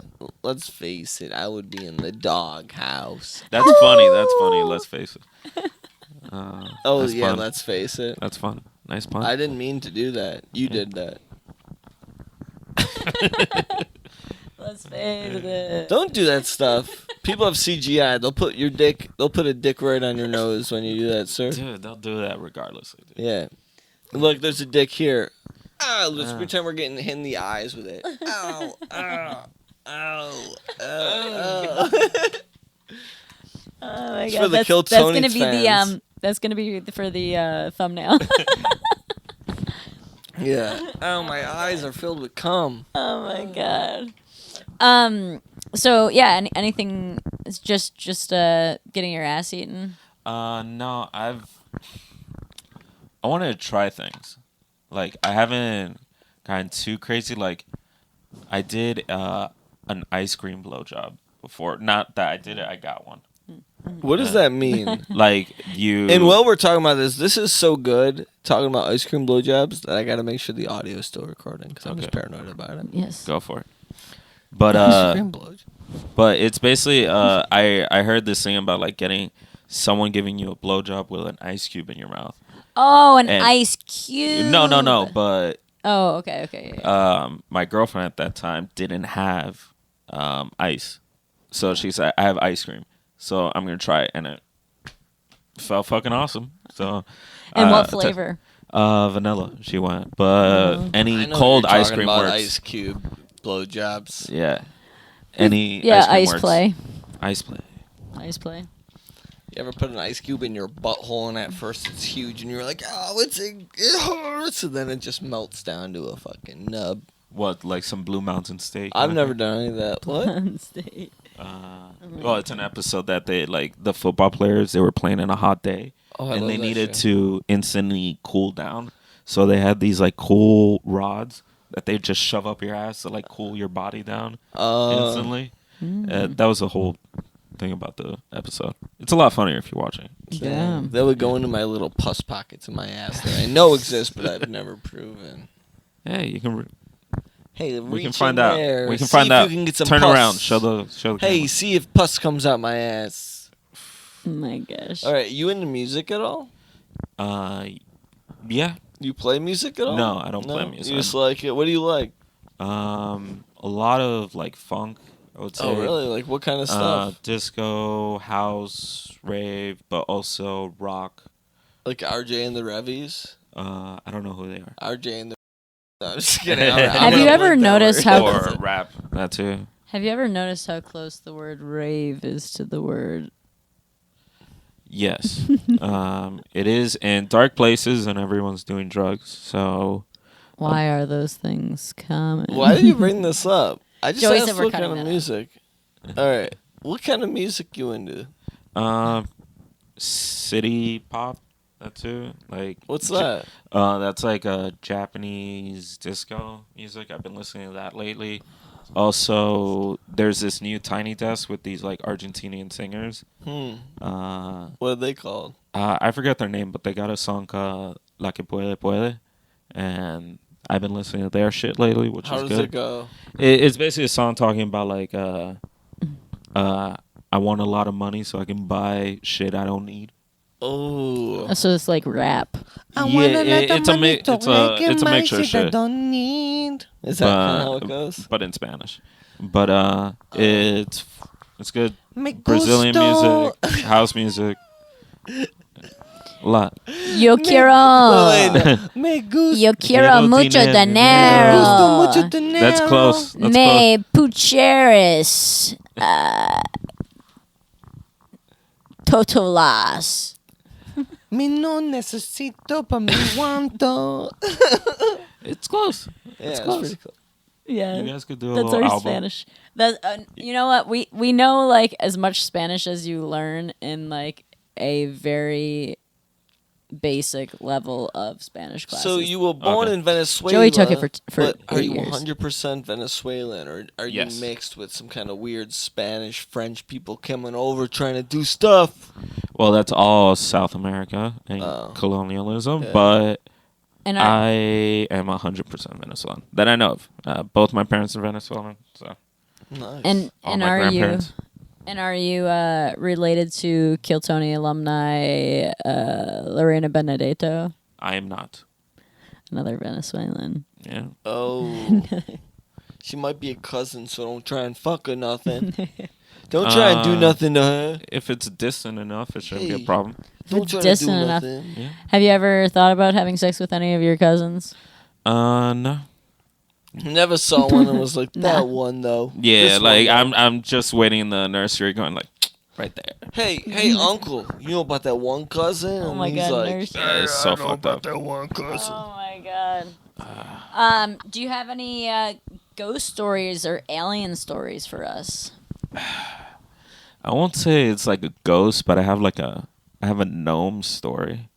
Speaker 4: Let's face it, I would be in the doghouse.
Speaker 6: That's funny. That's funny. Let's face it.
Speaker 4: Oh,
Speaker 6: That's
Speaker 4: yeah,
Speaker 6: fun.
Speaker 4: let's face it.
Speaker 6: That's fun. Nice pun.
Speaker 4: I didn't mean to do that. You did that.
Speaker 2: Let's face it.
Speaker 4: Don't do that stuff. People have CGI. They'll put a dick right on your nose when you do that, sir.
Speaker 6: Dude, they'll do that regardless. Dude.
Speaker 4: Yeah. Look, there's a dick here. Let's pretend we're getting hit in the eyes with it. Ow, ow, ow, ow.
Speaker 2: Oh my
Speaker 4: It's
Speaker 2: god,
Speaker 4: for the
Speaker 2: that's
Speaker 4: Kill
Speaker 2: gonna
Speaker 4: Tony
Speaker 2: be
Speaker 4: fans.
Speaker 2: that's gonna be for the thumbnail.
Speaker 4: Yeah. Ow, my eyes are filled with cum.
Speaker 2: Oh my god. So yeah, anything? It's just getting your ass eaten.
Speaker 6: No, I wanted to try things. Like I haven't gotten too crazy. Like I did an ice cream blowjob before. Not that I did it. I got one.
Speaker 4: What does that mean?
Speaker 6: Like you.
Speaker 4: And while we're talking about this is so good, talking about ice cream blowjobs, that I got to make sure the audio is still recording because I'm just
Speaker 6: Okay.
Speaker 4: paranoid about it.
Speaker 2: Yes.
Speaker 6: Go for it. But
Speaker 4: Ice cream blowjob.
Speaker 6: but it's basically I heard this thing about like getting someone giving you a blowjob with an ice cube in your mouth.
Speaker 2: Oh, an
Speaker 6: And-
Speaker 2: ice cube.
Speaker 6: No. But
Speaker 2: Oh, okay. Yeah.
Speaker 6: my girlfriend at that time didn't have ice, so she said, "I have ice cream, so I'm gonna try it," and it felt fucking awesome. So,
Speaker 2: And what flavor?
Speaker 6: Vanilla. She went, but
Speaker 4: I
Speaker 6: any
Speaker 4: know
Speaker 6: cold
Speaker 4: what you're
Speaker 6: ice
Speaker 4: talking
Speaker 6: cream
Speaker 4: about,
Speaker 6: works.
Speaker 4: Ice cube blowjobs.
Speaker 6: Yeah, any
Speaker 2: Yeah,
Speaker 6: ice cream
Speaker 2: ice
Speaker 6: works.
Speaker 2: play.
Speaker 6: Ice play.
Speaker 2: Ice play.
Speaker 4: You ever put an ice cube in your butthole and at first it's huge and you're like, oh, it hurts, and then it just melts down to a fucking nub.
Speaker 6: What, like some Blue Mountain steak?
Speaker 4: I've never done any of that. What?
Speaker 2: State.
Speaker 6: Well, it's an episode that they like the football players. They were playing in a hot day,
Speaker 4: Oh, I
Speaker 6: and
Speaker 4: love
Speaker 6: they
Speaker 4: that
Speaker 6: needed
Speaker 4: shit.
Speaker 6: to instantly cool down. So they had these like cool rods that they just shove up your ass to like cool your body down instantly. That was the whole thing about the episode. It's a lot funnier if you're watching.
Speaker 2: Damn.
Speaker 4: That would go into my little pus pockets in my ass that I know exist, but I've never proven.
Speaker 6: Yeah, you can.
Speaker 4: Hey,
Speaker 6: We can
Speaker 4: reach
Speaker 6: find
Speaker 4: in
Speaker 6: out.
Speaker 4: there,
Speaker 6: We can
Speaker 4: see
Speaker 6: find
Speaker 4: if
Speaker 6: out.
Speaker 4: You can get some
Speaker 6: Turn
Speaker 4: pus.
Speaker 6: around. Show the.
Speaker 4: Hey,
Speaker 6: camera.
Speaker 4: see if pus comes out my ass.
Speaker 2: Oh my gosh.
Speaker 4: All right, you into music at all?
Speaker 6: Yeah.
Speaker 4: You play music at all?
Speaker 6: No, I don't play music.
Speaker 4: You just like it. What do you like?
Speaker 6: A lot of like funk. I would say.
Speaker 4: Oh, really? Like what kind of stuff?
Speaker 6: Disco, house, rave, but also rock.
Speaker 4: Like RJ and the Revies?
Speaker 6: I don't know who they are.
Speaker 4: RJ and the. No, I'm just kidding. I'm
Speaker 2: Have
Speaker 4: gonna
Speaker 2: you ever
Speaker 4: blink that
Speaker 2: noticed
Speaker 4: word.
Speaker 2: how-
Speaker 6: Or rap, that too.
Speaker 2: Have you ever noticed how close the word rave is to the word?
Speaker 6: Yes. It is in dark places and everyone's doing drugs. So
Speaker 2: Why are those things common?
Speaker 4: Why did you bring this up? I just
Speaker 2: Joey
Speaker 4: asked
Speaker 2: said we're
Speaker 4: what kind
Speaker 2: cutting
Speaker 4: of
Speaker 2: that out.
Speaker 4: music. All right. What kind of music you into?
Speaker 6: city pop, that too. Like
Speaker 4: What's that?
Speaker 6: That's like a Japanese disco music. I've been listening to that lately. Also, there's this new Tiny Desk with these like Argentinian singers.
Speaker 4: What are they called?
Speaker 6: I forget their name, but they got a song called La Que Puede Puede, and I've been listening to their shit lately, which
Speaker 4: How
Speaker 6: is
Speaker 4: does
Speaker 6: good.
Speaker 4: it go?
Speaker 6: It's basically a song talking about like I want a lot of money so I can buy shit I don't need.
Speaker 4: Oh.
Speaker 2: So it's like rap.
Speaker 6: It's a mixture of shit.
Speaker 4: Don't need. Is that kind of how it goes?
Speaker 6: But in Spanish. But it's good.
Speaker 4: Me
Speaker 6: Brazilian
Speaker 4: gusto.
Speaker 6: music, house music. A lot.
Speaker 2: Yo quiero.
Speaker 4: Me gusta.
Speaker 2: Yo quiero
Speaker 6: Quiero
Speaker 2: mucho
Speaker 6: dinero.
Speaker 4: Gusto mucho
Speaker 2: dinero.
Speaker 4: dinero.
Speaker 6: That's close. That's
Speaker 2: Me pucheres. Totolas.
Speaker 4: Me no necesito pa mi guanto.
Speaker 6: It's close.
Speaker 4: Yeah, it's
Speaker 2: close.
Speaker 4: pretty cool.
Speaker 2: Yeah.
Speaker 6: You guys could do a
Speaker 2: That's
Speaker 6: little
Speaker 2: our
Speaker 6: album.
Speaker 2: Spanish. That you know what we know like as much Spanish as you learn in like a very basic level of Spanish classes.
Speaker 4: So you were born
Speaker 6: Okay.
Speaker 4: in Venezuela.
Speaker 2: Joey took it for
Speaker 4: but are
Speaker 2: 8
Speaker 4: you
Speaker 2: years.
Speaker 4: 100% Venezuelan, or are you
Speaker 6: Yes.
Speaker 4: mixed with some kind of weird Spanish, French people coming over trying to do stuff?
Speaker 6: Well, that's all South America and
Speaker 4: Oh.
Speaker 6: colonialism,
Speaker 4: Yeah.
Speaker 6: but
Speaker 2: And
Speaker 6: I am 100% Venezuelan. That I know of. Both my parents are Venezuelan, so
Speaker 4: Nice.
Speaker 6: all my
Speaker 2: are you
Speaker 6: grandparents.
Speaker 2: related to Kiltony alumni Lorena Benedetto,
Speaker 6: I am not.
Speaker 2: another Venezuelan?
Speaker 6: Yeah.
Speaker 4: Oh. She might be a cousin, so don't try and fuck her nothing. Don't try and do nothing to her.
Speaker 6: If it's distant enough, it shouldn't be
Speaker 4: Hey.
Speaker 6: a problem.
Speaker 4: Don't
Speaker 2: it's
Speaker 4: try to do
Speaker 2: distant enough.
Speaker 4: nothing.
Speaker 6: Yeah.
Speaker 2: Have you ever thought about having sex with any of your cousins?
Speaker 6: No.
Speaker 4: Never saw one and was like,
Speaker 2: Nah.
Speaker 4: that one, though.
Speaker 6: Yeah,
Speaker 4: This
Speaker 6: like
Speaker 4: one, though.
Speaker 6: I'm just waiting in the nursery, going like, right there.
Speaker 4: Hey, uncle, you know about that one cousin?
Speaker 2: Oh
Speaker 4: And
Speaker 2: my
Speaker 4: he's
Speaker 2: God,
Speaker 4: like,
Speaker 2: nurse.
Speaker 6: That is so fucked up.
Speaker 4: that one cousin.
Speaker 2: Oh my god. Do you have any ghost stories or alien stories for us?
Speaker 6: I won't say it's like a ghost, but I have a gnome story.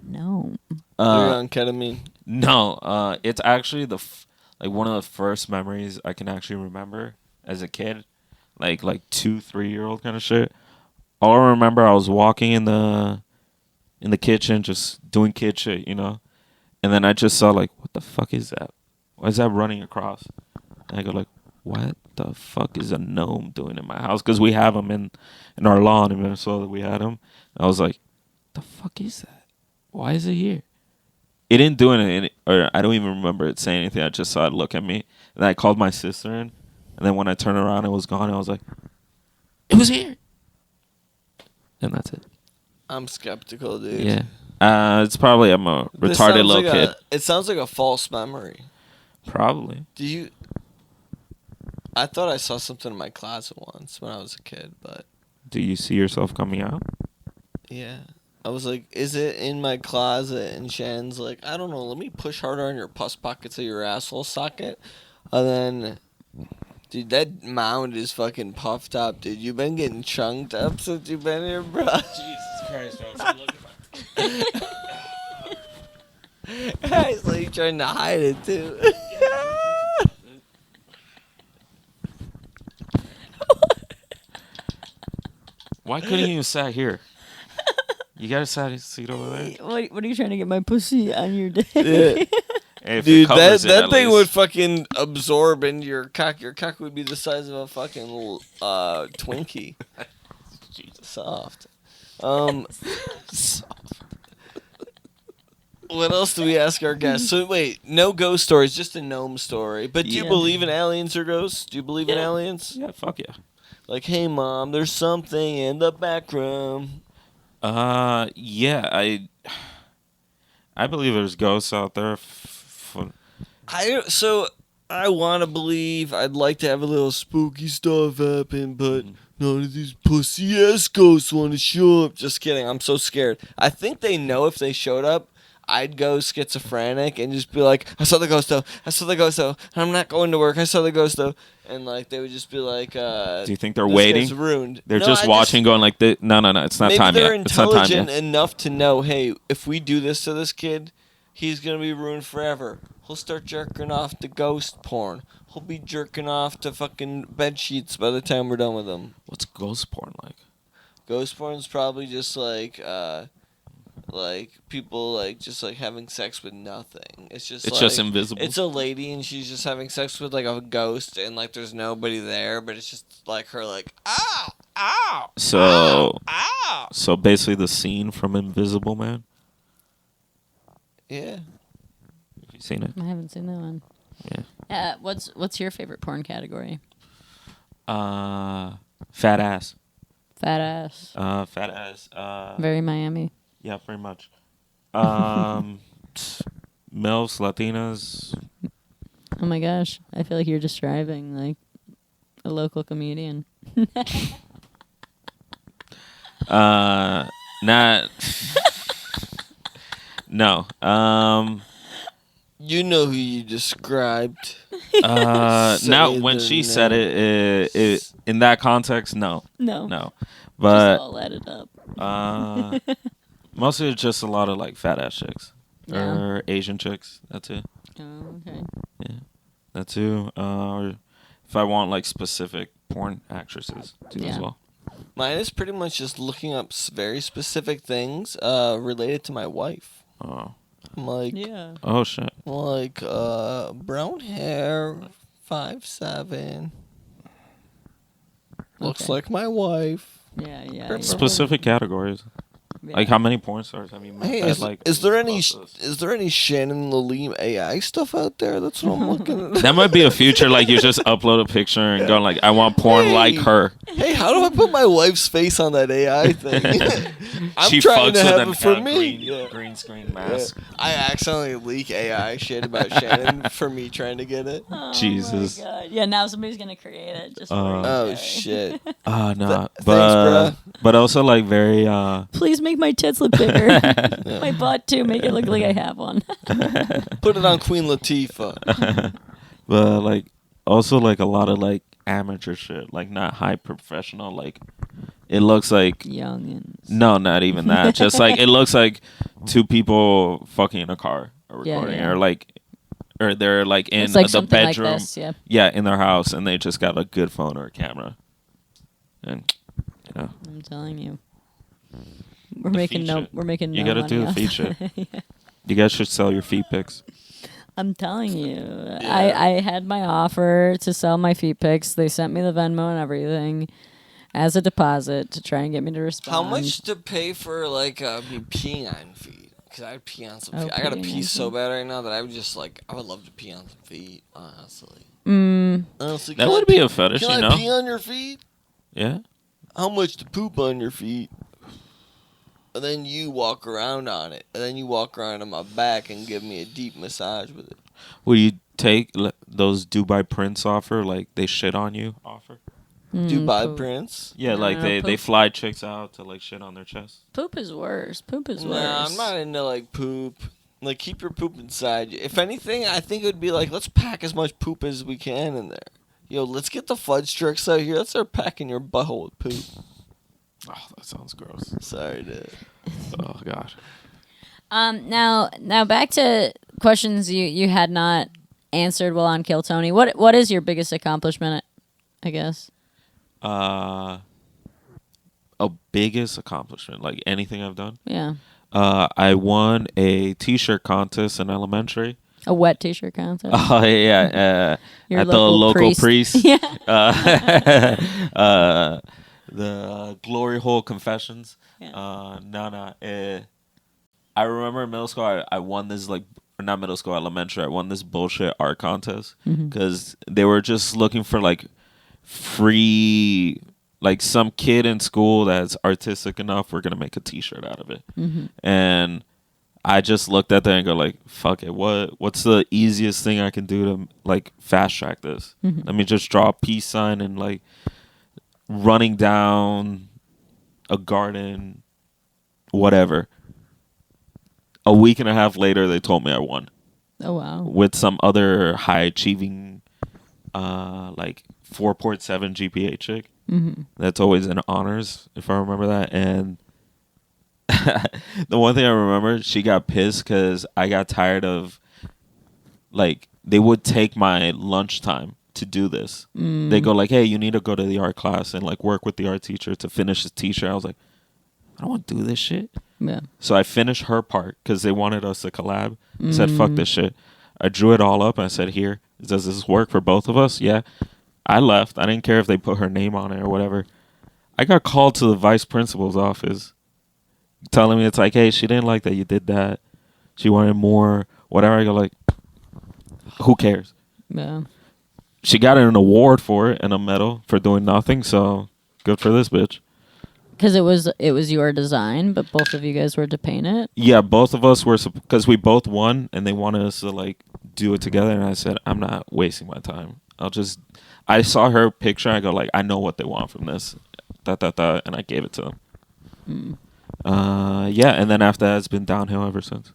Speaker 2: No.
Speaker 4: You're
Speaker 6: Uh,
Speaker 4: on ketamine.
Speaker 6: no, it's actually like one of the first memories I can actually remember as a kid, like 2-3-year-old kind of shit. All I remember, I was walking in the kitchen, just doing kid shit, you know, and then I just saw like, what the fuck is that? Why is that running across? And I go like, what the fuck is a gnome doing in my house? Because we have them in our lawn in Minnesota. We had them. I was like, the fuck is that? Why is it here? It didn't do anything, or I don't even remember it saying anything. I just saw it look at me, and I called my sister in, and then when I turned around, it was gone. I was like, it was here, and that's it.
Speaker 4: I'm skeptical, dude.
Speaker 6: Yeah, it's probably I'm a
Speaker 4: This
Speaker 6: retarded
Speaker 4: sounds
Speaker 6: little
Speaker 4: like
Speaker 6: kid.
Speaker 4: It sounds like a false memory.
Speaker 6: Probably.
Speaker 4: Do you? I thought I saw something in my closet once when I was a kid, but
Speaker 6: Do you see yourself coming out?
Speaker 4: yeah. I was like, is it in my closet? And Shannon's like, I don't know, let me push harder on your pus pockets of your asshole socket. And then, dude, that mound is fucking puffed up, dude. You've been getting chunked up since you've been here, bro.
Speaker 6: Jesus Christ,
Speaker 4: It's like you're trying to hide it, too.
Speaker 6: Why couldn't you have sat here? You got a seat over there?
Speaker 2: What are you trying to get my pussy on your dick?
Speaker 4: Yeah.
Speaker 6: Hey, if it
Speaker 4: Dude,
Speaker 6: covers it,
Speaker 4: that
Speaker 6: at
Speaker 4: thing
Speaker 6: least.
Speaker 4: would fucking absorb into your cock. Your cock would be the size of a fucking Twinkie. Soft. What else do we ask our guests? So wait, no ghost stories, just a gnome story. But do you
Speaker 6: Yeah.
Speaker 4: believe in aliens or ghosts? Do you believe in
Speaker 6: Yeah.
Speaker 4: aliens?
Speaker 6: Yeah, fuck yeah.
Speaker 4: Like, hey mom, there's something in the back room.
Speaker 6: Yeah, I believe there's ghosts out there.
Speaker 4: I want to believe. I'd like to have a little spooky stuff happen, but none of these pussy ass ghosts want to show up. Just kidding. I'm so scared. I think they know if they showed up, I'd go schizophrenic and just be like, I saw the ghost though. I saw the ghost though. I'm not going to work. I saw the ghost though. And like they would just be like,
Speaker 6: Do you think they're
Speaker 4: this
Speaker 6: waiting?
Speaker 4: guy's ruined.
Speaker 6: They're
Speaker 4: No,
Speaker 6: just
Speaker 4: I
Speaker 6: watching, going like, no, it's not
Speaker 4: maybe
Speaker 6: time
Speaker 4: they're
Speaker 6: yet. It's not time
Speaker 4: intelligent
Speaker 6: yet.
Speaker 4: enough to know, hey, if we do this to this kid, he's gonna be ruined forever. He'll start jerking off to ghost porn. He'll be jerking off to fucking bed sheets by the time we're done with him.
Speaker 6: What's ghost porn like?
Speaker 4: Ghost porn's probably just like like people like just like having sex with nothing. It's
Speaker 6: It's
Speaker 4: like,
Speaker 6: just invisible.
Speaker 4: It's a lady and she's just having sex with like a ghost and like there's nobody there, but it's just like her like ow, ow,
Speaker 6: So,
Speaker 4: ow.
Speaker 6: so basically the scene from Invisible Man.
Speaker 4: Yeah.
Speaker 6: Have you seen it?
Speaker 2: I haven't seen that one.
Speaker 6: Yeah.
Speaker 2: What's your favorite porn category?
Speaker 6: Fat ass.
Speaker 2: Fat ass.
Speaker 6: Fat ass.
Speaker 2: Very Miami.
Speaker 6: Yeah, pretty much. MILFs, Latinas.
Speaker 2: Oh my gosh, I feel like you're describing like a local comedian.
Speaker 6: Not. No.
Speaker 4: You know who you described.
Speaker 6: Now when
Speaker 4: Say
Speaker 6: she
Speaker 4: their
Speaker 6: said it in that context, no,
Speaker 2: No.
Speaker 6: no.
Speaker 2: Just
Speaker 6: But
Speaker 2: all added up.
Speaker 6: mostly it's just a lot of like fat ass chicks
Speaker 2: Yeah.
Speaker 6: or Asian chicks. That's it.
Speaker 2: Oh, okay.
Speaker 6: Yeah, that too. Or if I want like specific porn actresses too
Speaker 2: Yeah.
Speaker 6: as well.
Speaker 4: Mine is pretty much just looking up very specific things related to my wife.
Speaker 6: Oh,
Speaker 4: I'm like,
Speaker 2: Yeah.
Speaker 6: oh shit.
Speaker 4: like brown hair, 5'7". Looks
Speaker 2: Okay.
Speaker 4: like my wife.
Speaker 2: Yeah. Yeah.
Speaker 4: Perfect.
Speaker 6: Specific categories.
Speaker 2: yeah.
Speaker 6: Like how many porn stars have you met?
Speaker 4: Hey,
Speaker 6: that,
Speaker 4: is,
Speaker 6: like,
Speaker 4: is there any
Speaker 6: close to this?
Speaker 4: is there any Shannon Laleem AI stuff out there? That's what I'm looking at.
Speaker 6: That might be a future. Like you just upload a picture and go like, I want porn
Speaker 4: Hey.
Speaker 6: like her.
Speaker 4: Hey, how do I put my wife's face on that AI thing? I'm
Speaker 6: She
Speaker 4: trying
Speaker 6: fucks
Speaker 4: to
Speaker 6: with
Speaker 4: have
Speaker 6: an
Speaker 4: it for me.
Speaker 6: green,
Speaker 4: Yeah.
Speaker 6: green screen
Speaker 4: Yeah.
Speaker 6: mask.
Speaker 4: I accidentally leak AI shit about Shannon for me trying to get it.
Speaker 2: Oh
Speaker 6: Jesus.
Speaker 2: my God. Yeah. Now somebody's gonna create it. Just for you,
Speaker 4: Oh
Speaker 2: Jerry.
Speaker 4: shit.
Speaker 6: No,
Speaker 4: thanks,
Speaker 6: but
Speaker 4: bruh.
Speaker 6: but also like very
Speaker 2: Please make my tits look bigger. My butt too. Make it look like I have one.
Speaker 4: Put it on Queen Latifah.
Speaker 6: but like also like a lot of like amateur shit, like not high professional. Like it looks like
Speaker 2: Youngins.
Speaker 6: no, not even that. Just like it looks like two people fucking in a car or
Speaker 2: Yeah,
Speaker 6: recording,
Speaker 2: yeah.
Speaker 6: or they're like in
Speaker 2: It's like
Speaker 6: the
Speaker 2: something
Speaker 6: bedroom.
Speaker 2: like this. Yeah.
Speaker 6: Yeah, in their house, and they just got a good phone or a camera, and you know.
Speaker 2: I'm telling you. We're
Speaker 6: The
Speaker 2: making
Speaker 6: feet
Speaker 2: no.
Speaker 6: shit.
Speaker 2: We're making
Speaker 6: You
Speaker 2: no
Speaker 6: gotta
Speaker 2: money
Speaker 6: do the
Speaker 2: off
Speaker 6: feet
Speaker 2: that.
Speaker 6: shit.
Speaker 2: Yeah.
Speaker 6: You guys should sell your feet pics.
Speaker 2: I'm telling you. I had my offer to sell my feet pics. They sent me the Venmo and everything as a deposit to try and get me to respond.
Speaker 4: How much to pay for like me peeing on feet? Because I'd pee on some
Speaker 2: Oh,
Speaker 4: feet. I gotta
Speaker 2: peeing
Speaker 4: pee
Speaker 2: on
Speaker 4: so
Speaker 2: feet.
Speaker 4: bad right now that I would just like I would love to pee on some feet. Honestly. Honestly,
Speaker 6: That
Speaker 4: can
Speaker 6: would
Speaker 4: I
Speaker 6: be
Speaker 4: pee-
Speaker 6: a fetish,
Speaker 4: Can
Speaker 6: you
Speaker 4: I
Speaker 6: know?
Speaker 4: pee on your feet?
Speaker 6: Yeah.
Speaker 4: How much to poop on your feet? And then you walk around on it. And then you walk around on my back and give me a deep massage with it.
Speaker 6: Would you take those Dubai Prince offer, like they shit on you offer?
Speaker 4: Dubai
Speaker 2: poop.
Speaker 4: Prince?
Speaker 6: Yeah, like
Speaker 2: No,
Speaker 6: they
Speaker 2: poop.
Speaker 6: fly chicks out to like shit on their chest.
Speaker 2: Poop is worse. Poop is worse.
Speaker 4: Nah, I'm not into like poop. Like keep your poop inside you. If anything, I think it would be like let's pack as much poop as we can in there. Yo, let's get the fudge trucks out here. Let's start packing your butthole with poop.
Speaker 6: Oh, that sounds gross.
Speaker 4: Sorry, dude.
Speaker 6: Oh god.
Speaker 2: Now back to questions you had not answered while on Kill Tony. What is your biggest accomplishment? I guess.
Speaker 6: A biggest accomplishment, like anything I've done.
Speaker 2: Yeah.
Speaker 6: I won a T-shirt contest in elementary.
Speaker 2: A wet T-shirt contest.
Speaker 6: Oh yeah,
Speaker 2: Your
Speaker 6: at the local priest.
Speaker 2: Yeah.
Speaker 6: The Glory Hole Confessions.
Speaker 2: Yeah.
Speaker 6: I remember in middle school, I won this like not middle school, elementary. I won this bullshit art contest because they were just looking for like free, like some kid in school that's artistic enough. We're gonna make a T-shirt out of it, and I just looked at that and go like, fuck it. What's the easiest thing I can do to like fast track this? Let me just draw a peace sign and like running down a garden, whatever. A week and a half later, they told me I won
Speaker 2: Oh wow.
Speaker 6: with some other high achieving, like 4.7 GPA chick. That's always in honors, if I remember that. And the one thing I remember, she got pissed because I got tired of, like, they would take my lunchtime to do this. They go like, hey, you need to go to the art class and like work with the art teacher to finish his T-shirt. I was like, don't want to do this shit.
Speaker 2: Yeah.
Speaker 6: So I finished her part because they wanted us to collab. I said, fuck this shit. I drew it all up and I said, here, does this work for both of us? Yeah. I left. I didn't care if they put her name on it or whatever. I got called to the vice principal's office telling me it's like, hey, she didn't like that you did that. She wanted more, whatever. I go like, who cares?
Speaker 2: Yeah.
Speaker 6: She got an award for it and a medal for doing nothing, so good for this bitch.
Speaker 2: Because it was your design, but both of you guys were to paint it.
Speaker 6: Yeah, both of us were, because we both won, and they wanted us to like do it together. And I said, I'm not wasting my time. I saw her picture. I go like, I know what they want from this, and I gave it to them. Yeah, and then after that, it's been downhill ever since.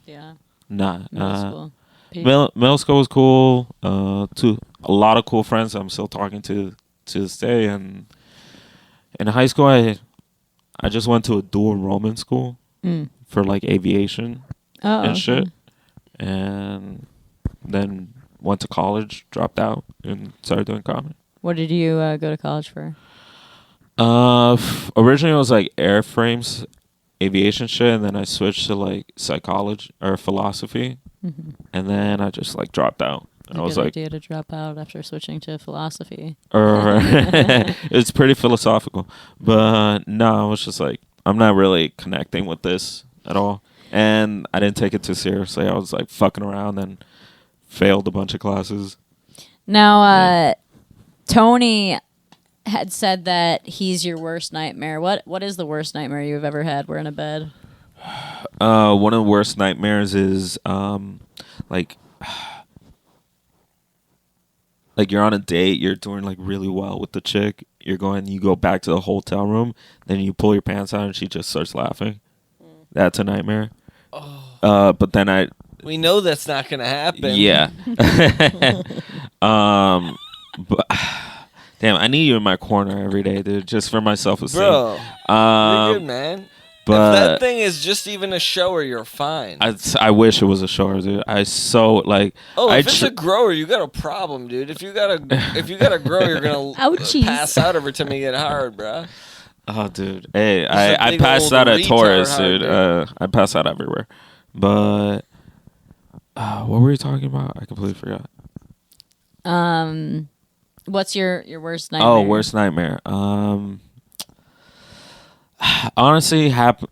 Speaker 2: Yeah.
Speaker 6: Nah,
Speaker 2: Middle school.
Speaker 6: middle school was cool. A lot of cool friends I'm still talking to this day, and in high school, I just went to a dual enrollment school for like aviation and shit, and then went to college, dropped out, and started doing comedy.
Speaker 2: What did you go to college for?
Speaker 6: Originally it was like airframes, aviation shit, and then I switched to like psychology or philosophy, and then I just like dropped out.
Speaker 2: It's a good idea to drop out after switching to philosophy.
Speaker 6: It's pretty philosophical, but no, I was just like, I'm not really connecting with this at all, and I didn't take it too seriously. I was like fucking around and failed a bunch of classes.
Speaker 2: Now, Tony had said that he's your worst nightmare. What is the worst nightmare you've ever had? We're in a bed.
Speaker 6: One of the worst nightmares is like you're on a date, you're doing like really well with the chick, you go back to the hotel room, then you pull your pants out and she just starts laughing. That's a nightmare. But then
Speaker 4: we know that's not gonna happen.
Speaker 6: Yeah. But damn, I need you in my corner every day, dude, just for my self-esteem.
Speaker 4: Bro, you're good, man.
Speaker 6: But
Speaker 4: if that thing is just even a shower, you're fine.
Speaker 6: I wish it was a shower, dude. If it's
Speaker 4: a grower, you got a problem, dude. If you got a grow, you're gonna pass out every time you get hard, bro.
Speaker 6: Oh, dude. Hey, I passed out at Taurus, dude. I pass out everywhere. But what were we talking about? I completely forgot.
Speaker 2: What's your worst nightmare?
Speaker 6: Oh, worst nightmare. Honestly, I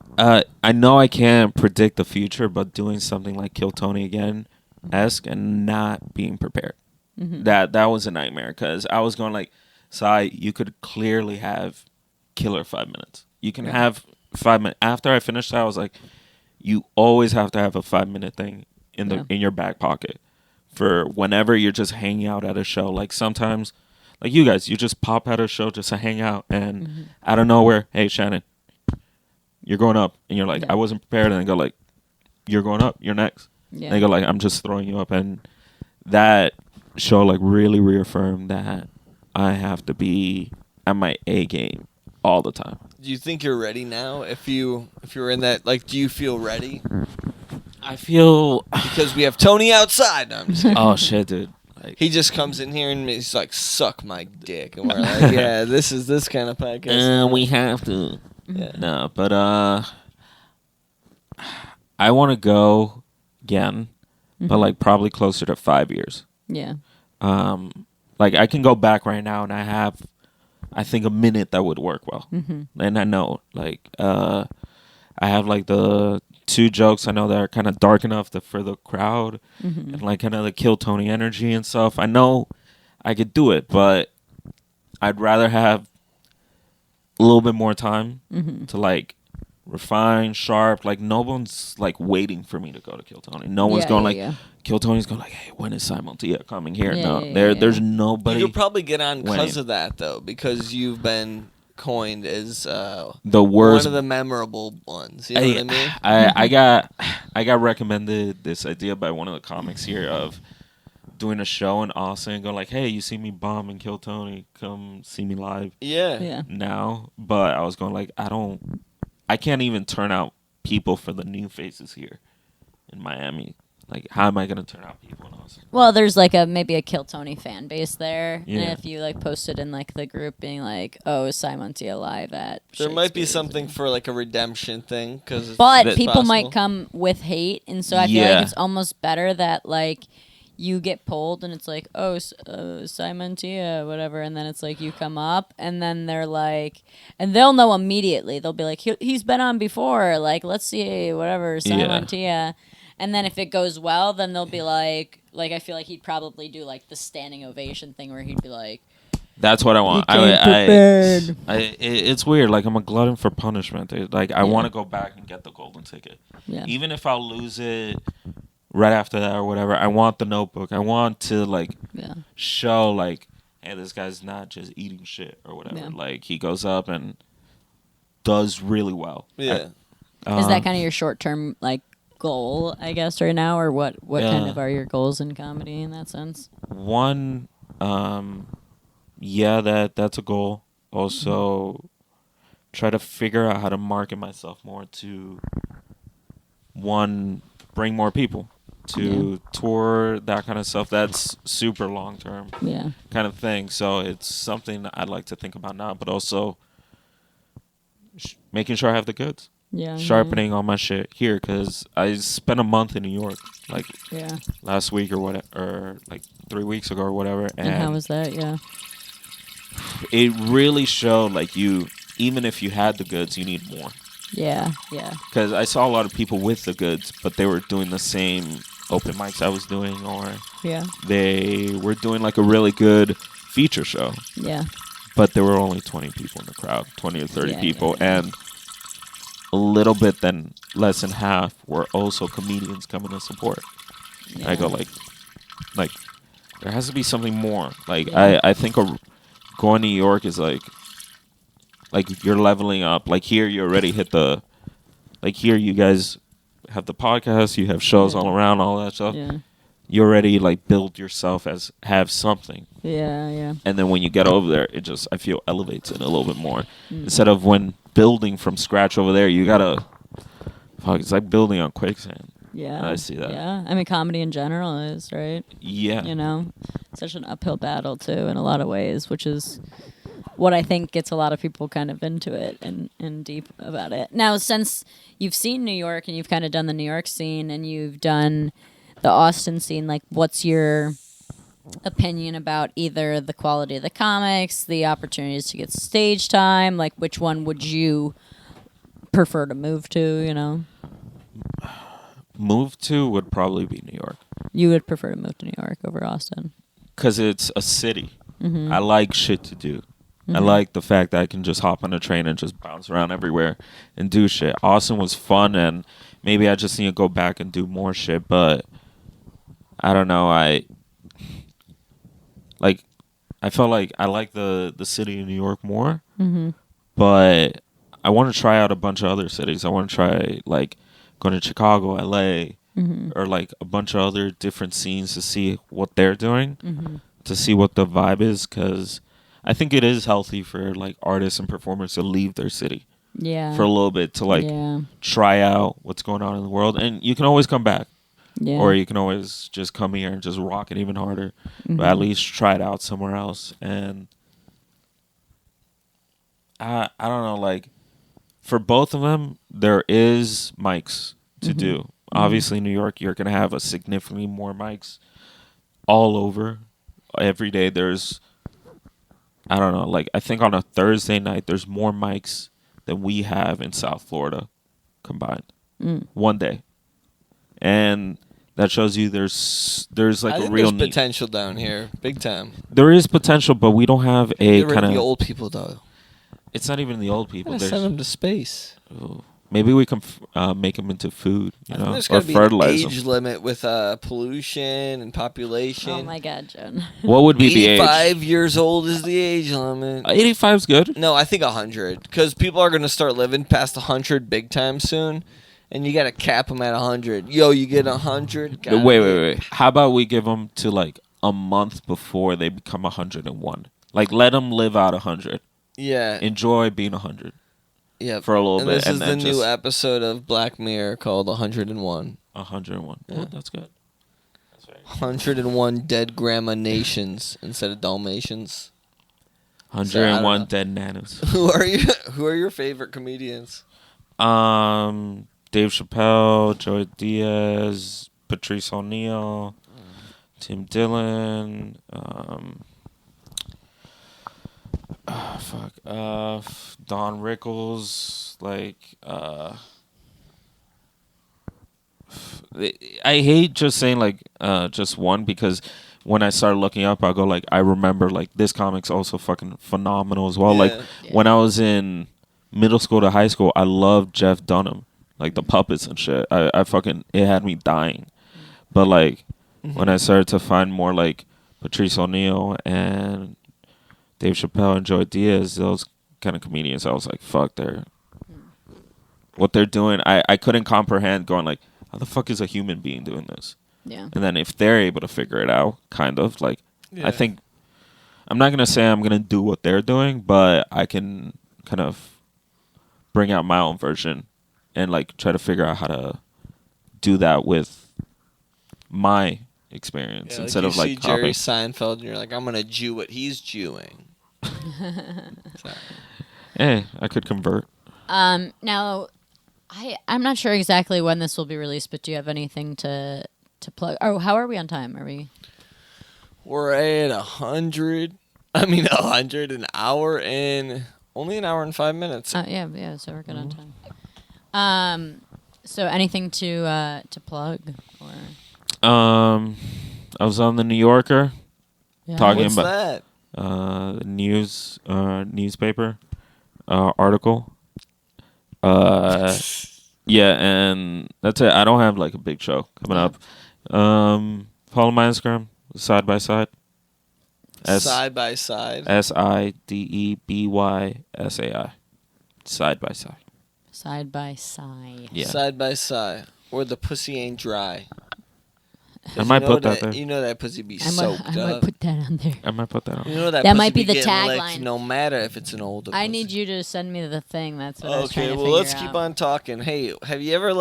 Speaker 6: know I can't predict the future, but doing something like Kill Tony Again-esque and not being prepared. That was a nightmare, because I was going like, Sai, you could clearly have killer 5 minutes. You can have 5 minutes. After I finished that, I was like, you always have to have a 5-minute thing in your back pocket for whenever you're just hanging out at a show. Like sometimes, like you guys, you just pop at a show just to hang out, and out of nowhere, hey, Shannon, you're going up, and you're like, I wasn't prepared, and they go like, you're going up, you're next. And they go like, I'm just throwing you up, and that show like really reaffirmed that I have to be at my A game all the time.
Speaker 4: Do you think you're ready now? If you're in that, like, do you feel ready?
Speaker 6: I feel
Speaker 4: because we have Tony outside. No, I'm just kidding.
Speaker 6: Oh shit, dude. Like,
Speaker 4: he just comes in here and he's like, suck my dick, and we're like, yeah, this is this kind of podcast.
Speaker 6: We have to.
Speaker 4: Yeah.
Speaker 6: No, but I want to go again, but like probably closer to 5 years.
Speaker 2: Yeah.
Speaker 6: Like I can go back right now, and I think a minute that would work well. And I know, like, I have like the 2 jokes I know that are kind of dark enough for the crowd, and like kind of the Kill Tony energy and stuff. I know I could do it, but I'd rather have a little bit more time to like refine, sharp. Like no one's like waiting for me to go to Kill Tony. No one's going Kill Tony's going like, hey, when is Sai Montilla coming here? There's nobody.
Speaker 4: You'll probably get on because of that though, because you've been coined as
Speaker 6: the worst,
Speaker 4: one of the memorable ones. You know what I mean?
Speaker 6: I got recommended this idea by one of the comics here of doing a show in Austin and go like, hey, you see me bomb and Kill Tony, come see me live.
Speaker 4: Yeah.
Speaker 6: Now, but I was going like, I can't even turn out people for the new faces here in Miami. like how am I gonna turn out people and all this?
Speaker 2: Well, there's like maybe a Kill Tony fan base there,
Speaker 6: Yeah.
Speaker 2: and if you like posted in like the group being like, "Oh, is Sai Montilla live at?"
Speaker 4: There might be
Speaker 2: Shakespeare's?"
Speaker 4: something for like a redemption thing, because
Speaker 2: But people might come with hate, and so I feel
Speaker 6: Yeah.
Speaker 2: like it's almost better that like you get pulled, and it's like, "Oh, Sai Montilla, whatever," and then it's like you come up, and then they're like, and they'll know immediately. They'll be like, "He's been on before. Like, let's see, whatever, Sai
Speaker 6: Yeah.
Speaker 2: Montilla." And then if it goes well, then they'll be like I feel like he'd probably do like the standing ovation thing where he'd be like,
Speaker 6: That's what I want.
Speaker 2: "You came prepared."
Speaker 6: It's weird. Like I'm a glutton for punishment. Dude. Like I want to go back and get the golden ticket,
Speaker 2: Yeah.
Speaker 6: even if I'll lose it right after that or whatever. I want the notebook. I want to like
Speaker 2: Yeah.
Speaker 6: show like, hey, this guy's not just eating shit or whatever.
Speaker 2: Yeah.
Speaker 6: Like he goes up and does really well.
Speaker 4: Yeah.
Speaker 2: Is that kind of your short term like goal, I guess, right now, or what kind
Speaker 6: Yeah.
Speaker 2: of are your goals in comedy in that sense?
Speaker 6: One, yeah, that's a goal. Also, try to figure out how to market myself more to one, bring more people to tour, that kind of stuff. That's super long term
Speaker 2: Yeah.
Speaker 6: kind of thing. So it's something that I'd like to think about now, but also making sure I have the goods.
Speaker 2: Yeah.
Speaker 6: Sharpening all my shit here, because I spent a month in New York, like
Speaker 2: Yeah.
Speaker 6: last week or whatever, or like 3 weeks ago or whatever,
Speaker 2: And how was that? Yeah.
Speaker 6: it really showed like you, even if you had the goods, you need more.
Speaker 2: Yeah. Yeah.
Speaker 6: Because I saw a lot of people with the goods, but they were doing the same open mics I was doing, or
Speaker 2: Yeah.
Speaker 6: they were doing like a really good feature show,
Speaker 2: Yeah.
Speaker 6: but there were only 20 people in the crowd, 20 or 30
Speaker 2: Yeah,
Speaker 6: people,
Speaker 2: yeah.
Speaker 6: and a little bit then less than half were also comedians coming to support.
Speaker 2: Yeah.
Speaker 6: I go like there has to be something more. Like
Speaker 2: Yeah.
Speaker 6: I think going to New York is like you're leveling up. Like here you already hit the, like here you guys have the podcast, you have shows
Speaker 2: Yeah.
Speaker 6: all around, all that stuff.
Speaker 2: Yeah.
Speaker 6: You already like build yourself as have something.
Speaker 2: Yeah. Yeah.
Speaker 6: And then when you get over there, it just, I feel, elevates it a little bit more. Instead of when building from scratch over there, you gotta, fuck, it's like building on quicksand.
Speaker 2: Yeah.
Speaker 6: I see that.
Speaker 2: Yeah. I mean, comedy in general is, right?
Speaker 6: Yeah.
Speaker 2: You know, such an uphill battle too in a lot of ways, which is what I think gets a lot of people kind of into it and deep about it. Now, since you've seen New York and you've kind of done the New York scene and you've done the Austin scene, like what's your opinion about either the quality of the comics, the opportunities to get stage time, like which one would you prefer to move to, you know?
Speaker 6: Move to would probably be New York.
Speaker 2: You would prefer to move to New York over Austin.
Speaker 6: Because it's a city.
Speaker 2: Mm-hmm.
Speaker 6: I like shit to do. I like the fact that I can just hop on a train and just bounce around everywhere and do shit. Austin was fun, and maybe I just need to go back and do more shit, but I don't know. I felt like I like the city of New York more, but I want to try out a bunch of other cities. I want to try like going to Chicago, LA, or like a bunch of other different scenes to see what they're doing, to see what the vibe is, because I think it is healthy for like artists and performers to leave their city
Speaker 2: Yeah.
Speaker 6: for a little bit to like
Speaker 2: yeah.
Speaker 6: try out what's going on in the world, and you can always come back.
Speaker 2: Yeah.
Speaker 6: Or you can always just come here and just rock it even harder. But at least try it out somewhere else. And I don't know, like for both of them, there is mics to do. Obviously, New York, you're going to have a significantly more mics all over. Every day there's, I don't know, like I think on a Thursday night, there's more mics than we have in South Florida combined. One day. And that shows you there's like
Speaker 4: I
Speaker 6: a
Speaker 4: think
Speaker 6: real
Speaker 4: there's
Speaker 6: need.
Speaker 4: potential down here, big time.
Speaker 6: There is potential, but we don't have a
Speaker 4: Get rid
Speaker 6: kind
Speaker 4: of the
Speaker 6: of.
Speaker 4: old people though.
Speaker 6: It's not even the old people.
Speaker 4: Gotta
Speaker 6: There's,
Speaker 4: send them to space.
Speaker 6: maybe we can make them into food, you
Speaker 4: I think
Speaker 6: know,
Speaker 4: there's
Speaker 6: or
Speaker 4: gotta be an
Speaker 6: fertilize
Speaker 4: age
Speaker 6: them.
Speaker 4: limit with pollution and population.
Speaker 2: Oh my God, Jen.
Speaker 6: What would be the age?
Speaker 4: 85 years old is the age limit.
Speaker 6: 85 is good.
Speaker 4: No, I think 100, because people are gonna start living past 100 big time soon, and you gotta cap them at 100. Yo, you get 100.
Speaker 6: Wait. How about we give them to like a month before they become 101? Like let them live out 100.
Speaker 4: Yeah,
Speaker 6: Enjoy being 100
Speaker 4: yeah.
Speaker 6: for a little
Speaker 4: and
Speaker 6: bit,
Speaker 4: this
Speaker 6: and
Speaker 4: is the
Speaker 6: then
Speaker 4: new
Speaker 6: just
Speaker 4: episode of Black Mirror called 101.
Speaker 6: 101.
Speaker 4: Yeah.
Speaker 6: Oh, that's good.
Speaker 4: 101 dead grandma nations instead of Dalmatians.
Speaker 6: 101 dead nanas.
Speaker 4: Who are you? Who are your favorite comedians?
Speaker 6: Dave Chappelle, Joey Diaz, Patrice O'Neal, Tim Dillon, Don Rickles, I hate just saying just one, because when I start looking up, I'll go I remember this comic's also fucking phenomenal as well.
Speaker 4: Yeah.
Speaker 6: When I was in middle school to high school, I loved Jeff Dunham, the puppets and shit. I fucking, it had me dying. But when I started to find more Patrice O'Neal and Dave Chappelle and Joey Diaz, those kind of comedians, I was like, fuck, what they're doing. I couldn't comprehend going how the fuck is a human being doing this?
Speaker 2: Yeah.
Speaker 6: And then if they're able to figure it out, kind of I think, I'm not gonna say I'm gonna do what they're doing, but I can kind of bring out my own version and try to figure out how to do that with my experience instead of
Speaker 4: you see Jerry
Speaker 6: copying.
Speaker 4: Seinfeld and you're I'm gonna Jew what he's Jewing.
Speaker 6: Hey, I could convert.
Speaker 2: Now, I'm not sure exactly when this will be released, but do you have anything to plug? Oh, how are we on time? Are we?
Speaker 4: We're at 100. I mean, 100 an hour and only an hour and 5 minutes.
Speaker 2: Yeah. So we're good on time. So anything to plug or?
Speaker 6: I was on the New Yorker talking
Speaker 4: What's
Speaker 6: about
Speaker 4: that?
Speaker 6: newspaper article. Yeah, and that's it. I don't have a big show coming up. Follow my Instagram, side by side.
Speaker 4: Side by side.
Speaker 6: SIDEBYSAI. Side by side.
Speaker 2: Side by side.
Speaker 6: Yeah.
Speaker 4: Side by side. Or the pussy ain't dry.
Speaker 6: I might put that there.
Speaker 4: You know that pussy be
Speaker 2: I
Speaker 4: soaked up.
Speaker 2: might put that on there.
Speaker 6: I might put that on.
Speaker 4: You know that
Speaker 2: That
Speaker 4: pussy
Speaker 2: might be the
Speaker 4: getting licked
Speaker 2: tagline.
Speaker 4: no matter if it's an older pussy.
Speaker 2: I need you to send me the thing. That's what I was trying
Speaker 4: Okay,
Speaker 2: to
Speaker 4: well
Speaker 2: figure
Speaker 4: let's keep
Speaker 2: out.
Speaker 4: on talking. Hey, have you ever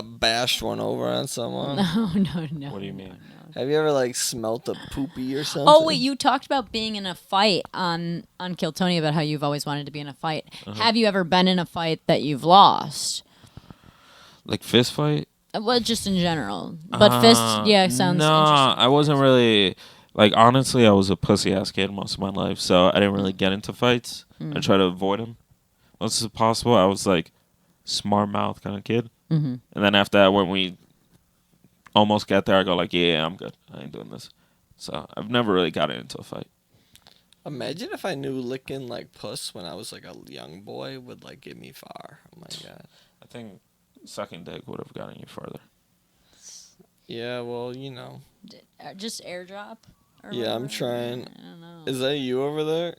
Speaker 4: bashed one over on someone?
Speaker 2: No.
Speaker 6: What do you mean?
Speaker 4: Have you ever smelt a poopy or something?
Speaker 2: Oh wait, you talked about being in a fight on Kill Tony about how you've always wanted to be in a fight. Have you ever been in a fight that you've lost?
Speaker 6: Fist fight?
Speaker 2: Well, just in general. But fist, sounds
Speaker 6: No,
Speaker 2: interesting.
Speaker 6: I wasn't really honestly, I was a pussy ass kid most of my life, so I didn't really get into fights. I try to avoid them most as possible. I was smart mouth kind of kid, and then after that, when we almost get there, I go yeah, I'm good. I ain't doing this. So I've never really gotten into a fight.
Speaker 4: Imagine if I knew licking puss when I was a young boy would get me far. Oh my god.
Speaker 6: I think sucking dick would have gotten you further.
Speaker 4: Yeah, well,
Speaker 2: Just airdrop? Or
Speaker 4: Yeah, I'm
Speaker 2: whatever?
Speaker 4: trying.
Speaker 2: I don't know.
Speaker 4: Is that you over there?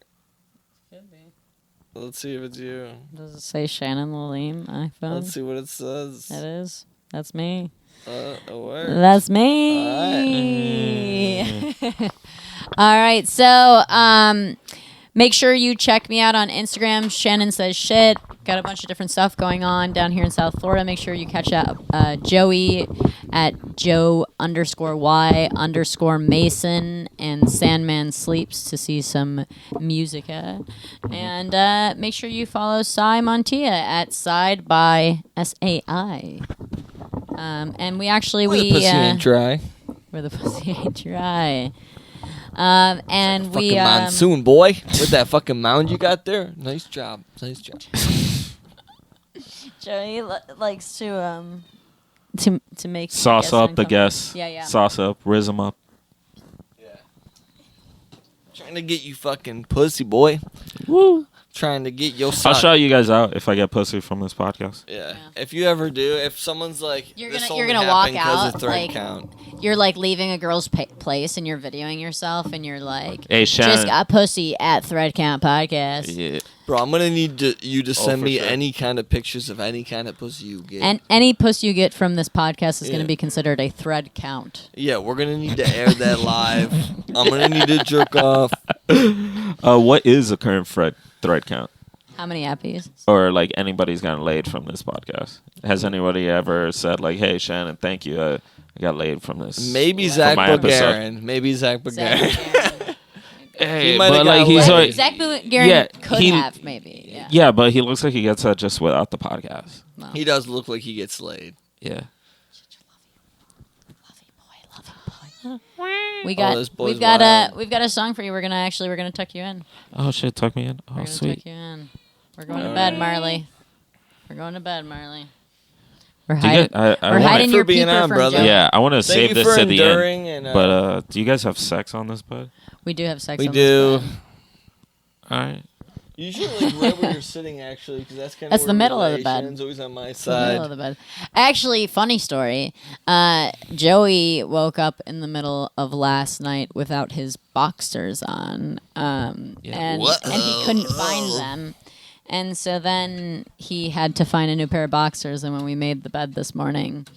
Speaker 2: Could be.
Speaker 4: Let's see if it's you.
Speaker 2: Does it say Shannon Laleem iPhone?
Speaker 4: Let's see what it says.
Speaker 2: It is. That's me.
Speaker 4: It works.
Speaker 2: That's me. All right. So, make sure you check me out on Instagram. Shannon Says Shit. Got a bunch of different stuff going on down here in South Florida. Make sure you catch out Joey at Joe_Y_Mason and Sandman Sleeps to see some musica. And make sure you follow Sai Montilla at Side by SAI. And we actually
Speaker 4: Where the pussy ain't dry.
Speaker 2: where the pussy ain't dry. And we
Speaker 4: Fucking monsoon, boy. With that fucking mound you got there. Nice job. Nice job.
Speaker 2: Joey likes to make
Speaker 6: Sauce up the guests.
Speaker 2: Yeah.
Speaker 6: Sauce up, rizz them up.
Speaker 4: Trying to get you fucking pussy, boy.
Speaker 6: Woo.
Speaker 4: Trying to get your
Speaker 6: I'll
Speaker 4: sock.
Speaker 6: shout you guys out if I get pussy from this podcast.
Speaker 4: Yeah. If you ever do, if someone's
Speaker 2: You're
Speaker 4: this
Speaker 2: gonna
Speaker 4: only
Speaker 2: walk
Speaker 4: happened 'cause
Speaker 2: out,
Speaker 4: of thread
Speaker 2: like-
Speaker 4: count.
Speaker 2: You're leaving a girl's place and you're videoing yourself and you're
Speaker 6: Hey, Shannon.
Speaker 2: just got pussy at Thread Count Podcast.
Speaker 6: Yeah.
Speaker 4: Bro, I'm gonna need you to send
Speaker 6: for
Speaker 4: me
Speaker 6: sure.
Speaker 4: any kind of pictures of any kind of pussy you get.
Speaker 2: And any pussy you get from this podcast is
Speaker 4: Yeah.
Speaker 2: going to be considered a thread count.
Speaker 4: Yeah, we're gonna need to air that live. I'm gonna need to jerk off.
Speaker 6: What is the current thread count?
Speaker 2: How many appies?
Speaker 6: Or like anybody's gotten laid from this podcast? Has anybody ever said like, "Hey, Shannon, thank you. I got laid from this."
Speaker 4: Maybe
Speaker 2: From
Speaker 4: Zach
Speaker 6: my episode.
Speaker 4: Bulgarian. Maybe Zach
Speaker 2: Zach
Speaker 4: Bulgarian.
Speaker 2: Bulgarian.
Speaker 6: Hey,
Speaker 4: He might have
Speaker 6: but
Speaker 4: got
Speaker 6: like he's
Speaker 4: laid.
Speaker 6: like,
Speaker 2: Zach Bulgarian
Speaker 6: Yeah,
Speaker 2: could
Speaker 6: he-
Speaker 2: have maybe. Yeah.
Speaker 6: yeah, but he looks like he gets that just without the podcast.
Speaker 2: Well,
Speaker 4: He does look like he gets laid.
Speaker 6: Yeah.
Speaker 2: we got
Speaker 4: this boy's
Speaker 2: we've got
Speaker 4: wild.
Speaker 2: we've got a song for you. We're gonna tuck you in.
Speaker 6: Oh shit, tuck me in.
Speaker 2: We're
Speaker 6: Oh
Speaker 2: gonna
Speaker 6: sweet.
Speaker 2: tuck you in. We're going to
Speaker 4: All
Speaker 2: bed,
Speaker 4: right.
Speaker 2: Marley. We're going to bed, Marley. We're
Speaker 6: Do you
Speaker 2: hiding.
Speaker 6: guys, I
Speaker 2: We're
Speaker 6: wanna-
Speaker 2: hiding
Speaker 4: for
Speaker 2: your
Speaker 4: being
Speaker 2: peeper
Speaker 4: on,
Speaker 2: from
Speaker 4: brother.
Speaker 2: Joe.
Speaker 6: Yeah, I want to
Speaker 4: Thank
Speaker 6: save
Speaker 4: you
Speaker 6: this
Speaker 4: for
Speaker 6: to the end.
Speaker 4: enduring. And,
Speaker 6: But do you guys have sex on this bed?
Speaker 2: We do have sex.
Speaker 4: we
Speaker 2: on
Speaker 4: do.
Speaker 2: This bed.
Speaker 6: All right.
Speaker 4: Usually like right where you're sitting, actually, because that's kind of
Speaker 2: That's the middle of the bed.
Speaker 4: Always on my
Speaker 2: It's the middle of
Speaker 4: side.
Speaker 2: the bed. Actually, funny story. Joey woke up in the middle of last night without his boxers on, and he couldn't find them. And so then he had to find a new pair of boxers. And when we made the bed this morning,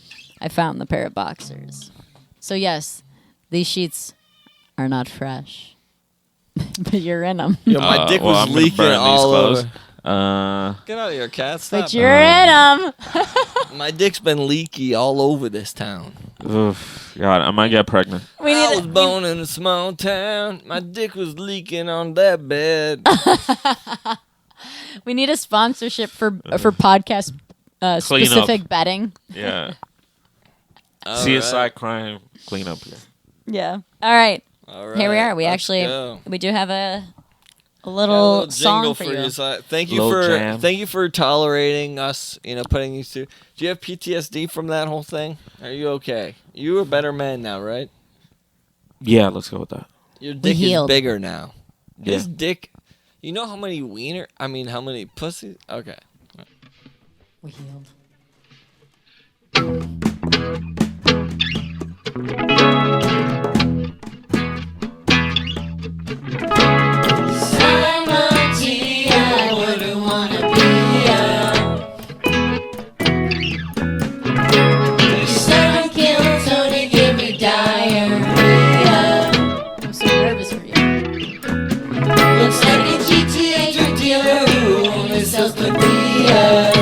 Speaker 2: I found the pair of boxers. So yes, these sheets are not fresh, but you're in them.
Speaker 4: Yo, my dick
Speaker 6: well,
Speaker 4: was
Speaker 6: I'm gonna
Speaker 4: leaking
Speaker 6: burn these
Speaker 4: all
Speaker 6: clothes.
Speaker 4: over. Get out of here, cat. Stop.
Speaker 2: But you're in them.
Speaker 4: My dick's been leaky all over this town.
Speaker 6: Oof, God, I might get pregnant.
Speaker 2: We
Speaker 4: I
Speaker 2: need
Speaker 4: was born in a small town. My dick was leaking on that bed.
Speaker 2: we need a sponsorship for podcast specific bedding.
Speaker 6: Yeah.
Speaker 4: All
Speaker 6: CSI
Speaker 4: right.
Speaker 6: crime cleanup. Yeah.
Speaker 2: Yeah. All right.
Speaker 4: All right.
Speaker 2: Here we are. We
Speaker 4: let's
Speaker 2: actually
Speaker 4: go.
Speaker 2: we do have a
Speaker 4: Got a
Speaker 2: little song
Speaker 4: jingle
Speaker 2: for you.
Speaker 4: So thank you
Speaker 6: Little
Speaker 4: for
Speaker 6: jam.
Speaker 4: thank you for tolerating us. Putting these two. Do you have PTSD from that whole thing? Are you okay? You're a better man now, right?
Speaker 6: Yeah, let's go with that.
Speaker 4: Your dick is
Speaker 2: healed.
Speaker 4: bigger now.
Speaker 6: Yeah.
Speaker 4: His dick. You know how many how many pussies? Okay.
Speaker 2: We healed. Sai Montilla, wouldn't wanna be you. Shannon killed Tony, give me diarrhea. I'm so nervous for you. Looks like a GTA drug dealer who only sells tortillas.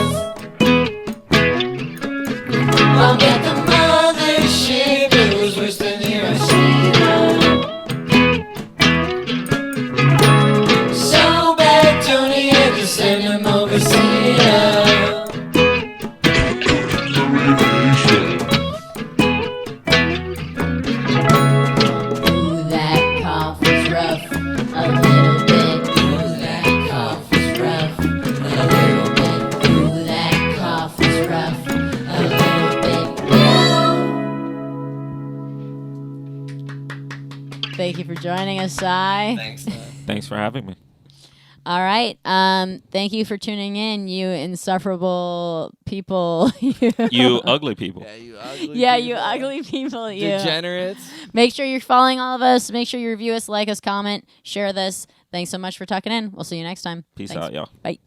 Speaker 2: I'll get the mothership, it was worse than Hiroshima. So bad, Tony had to send him overseas. Ooh, that cough was rough, a little bit. Ooh, that cough was rough, a little bit. Ooh, that cough was rough, a little bit. Thank you for joining us, Sai.
Speaker 4: Thanks.
Speaker 6: Thanks for having me.
Speaker 2: All right. Thank you for tuning in, you insufferable people.
Speaker 6: You ugly people.
Speaker 4: Yeah, you ugly.
Speaker 2: Yeah,
Speaker 4: people.
Speaker 2: you ugly people. You.
Speaker 4: Degenerates.
Speaker 2: Make sure you're following all of us. Make sure you review us, like us, comment, share this. Thanks so much for tucking in. We'll see you next time.
Speaker 6: Peace
Speaker 2: Thanks.
Speaker 6: out, y'all.
Speaker 2: Bye.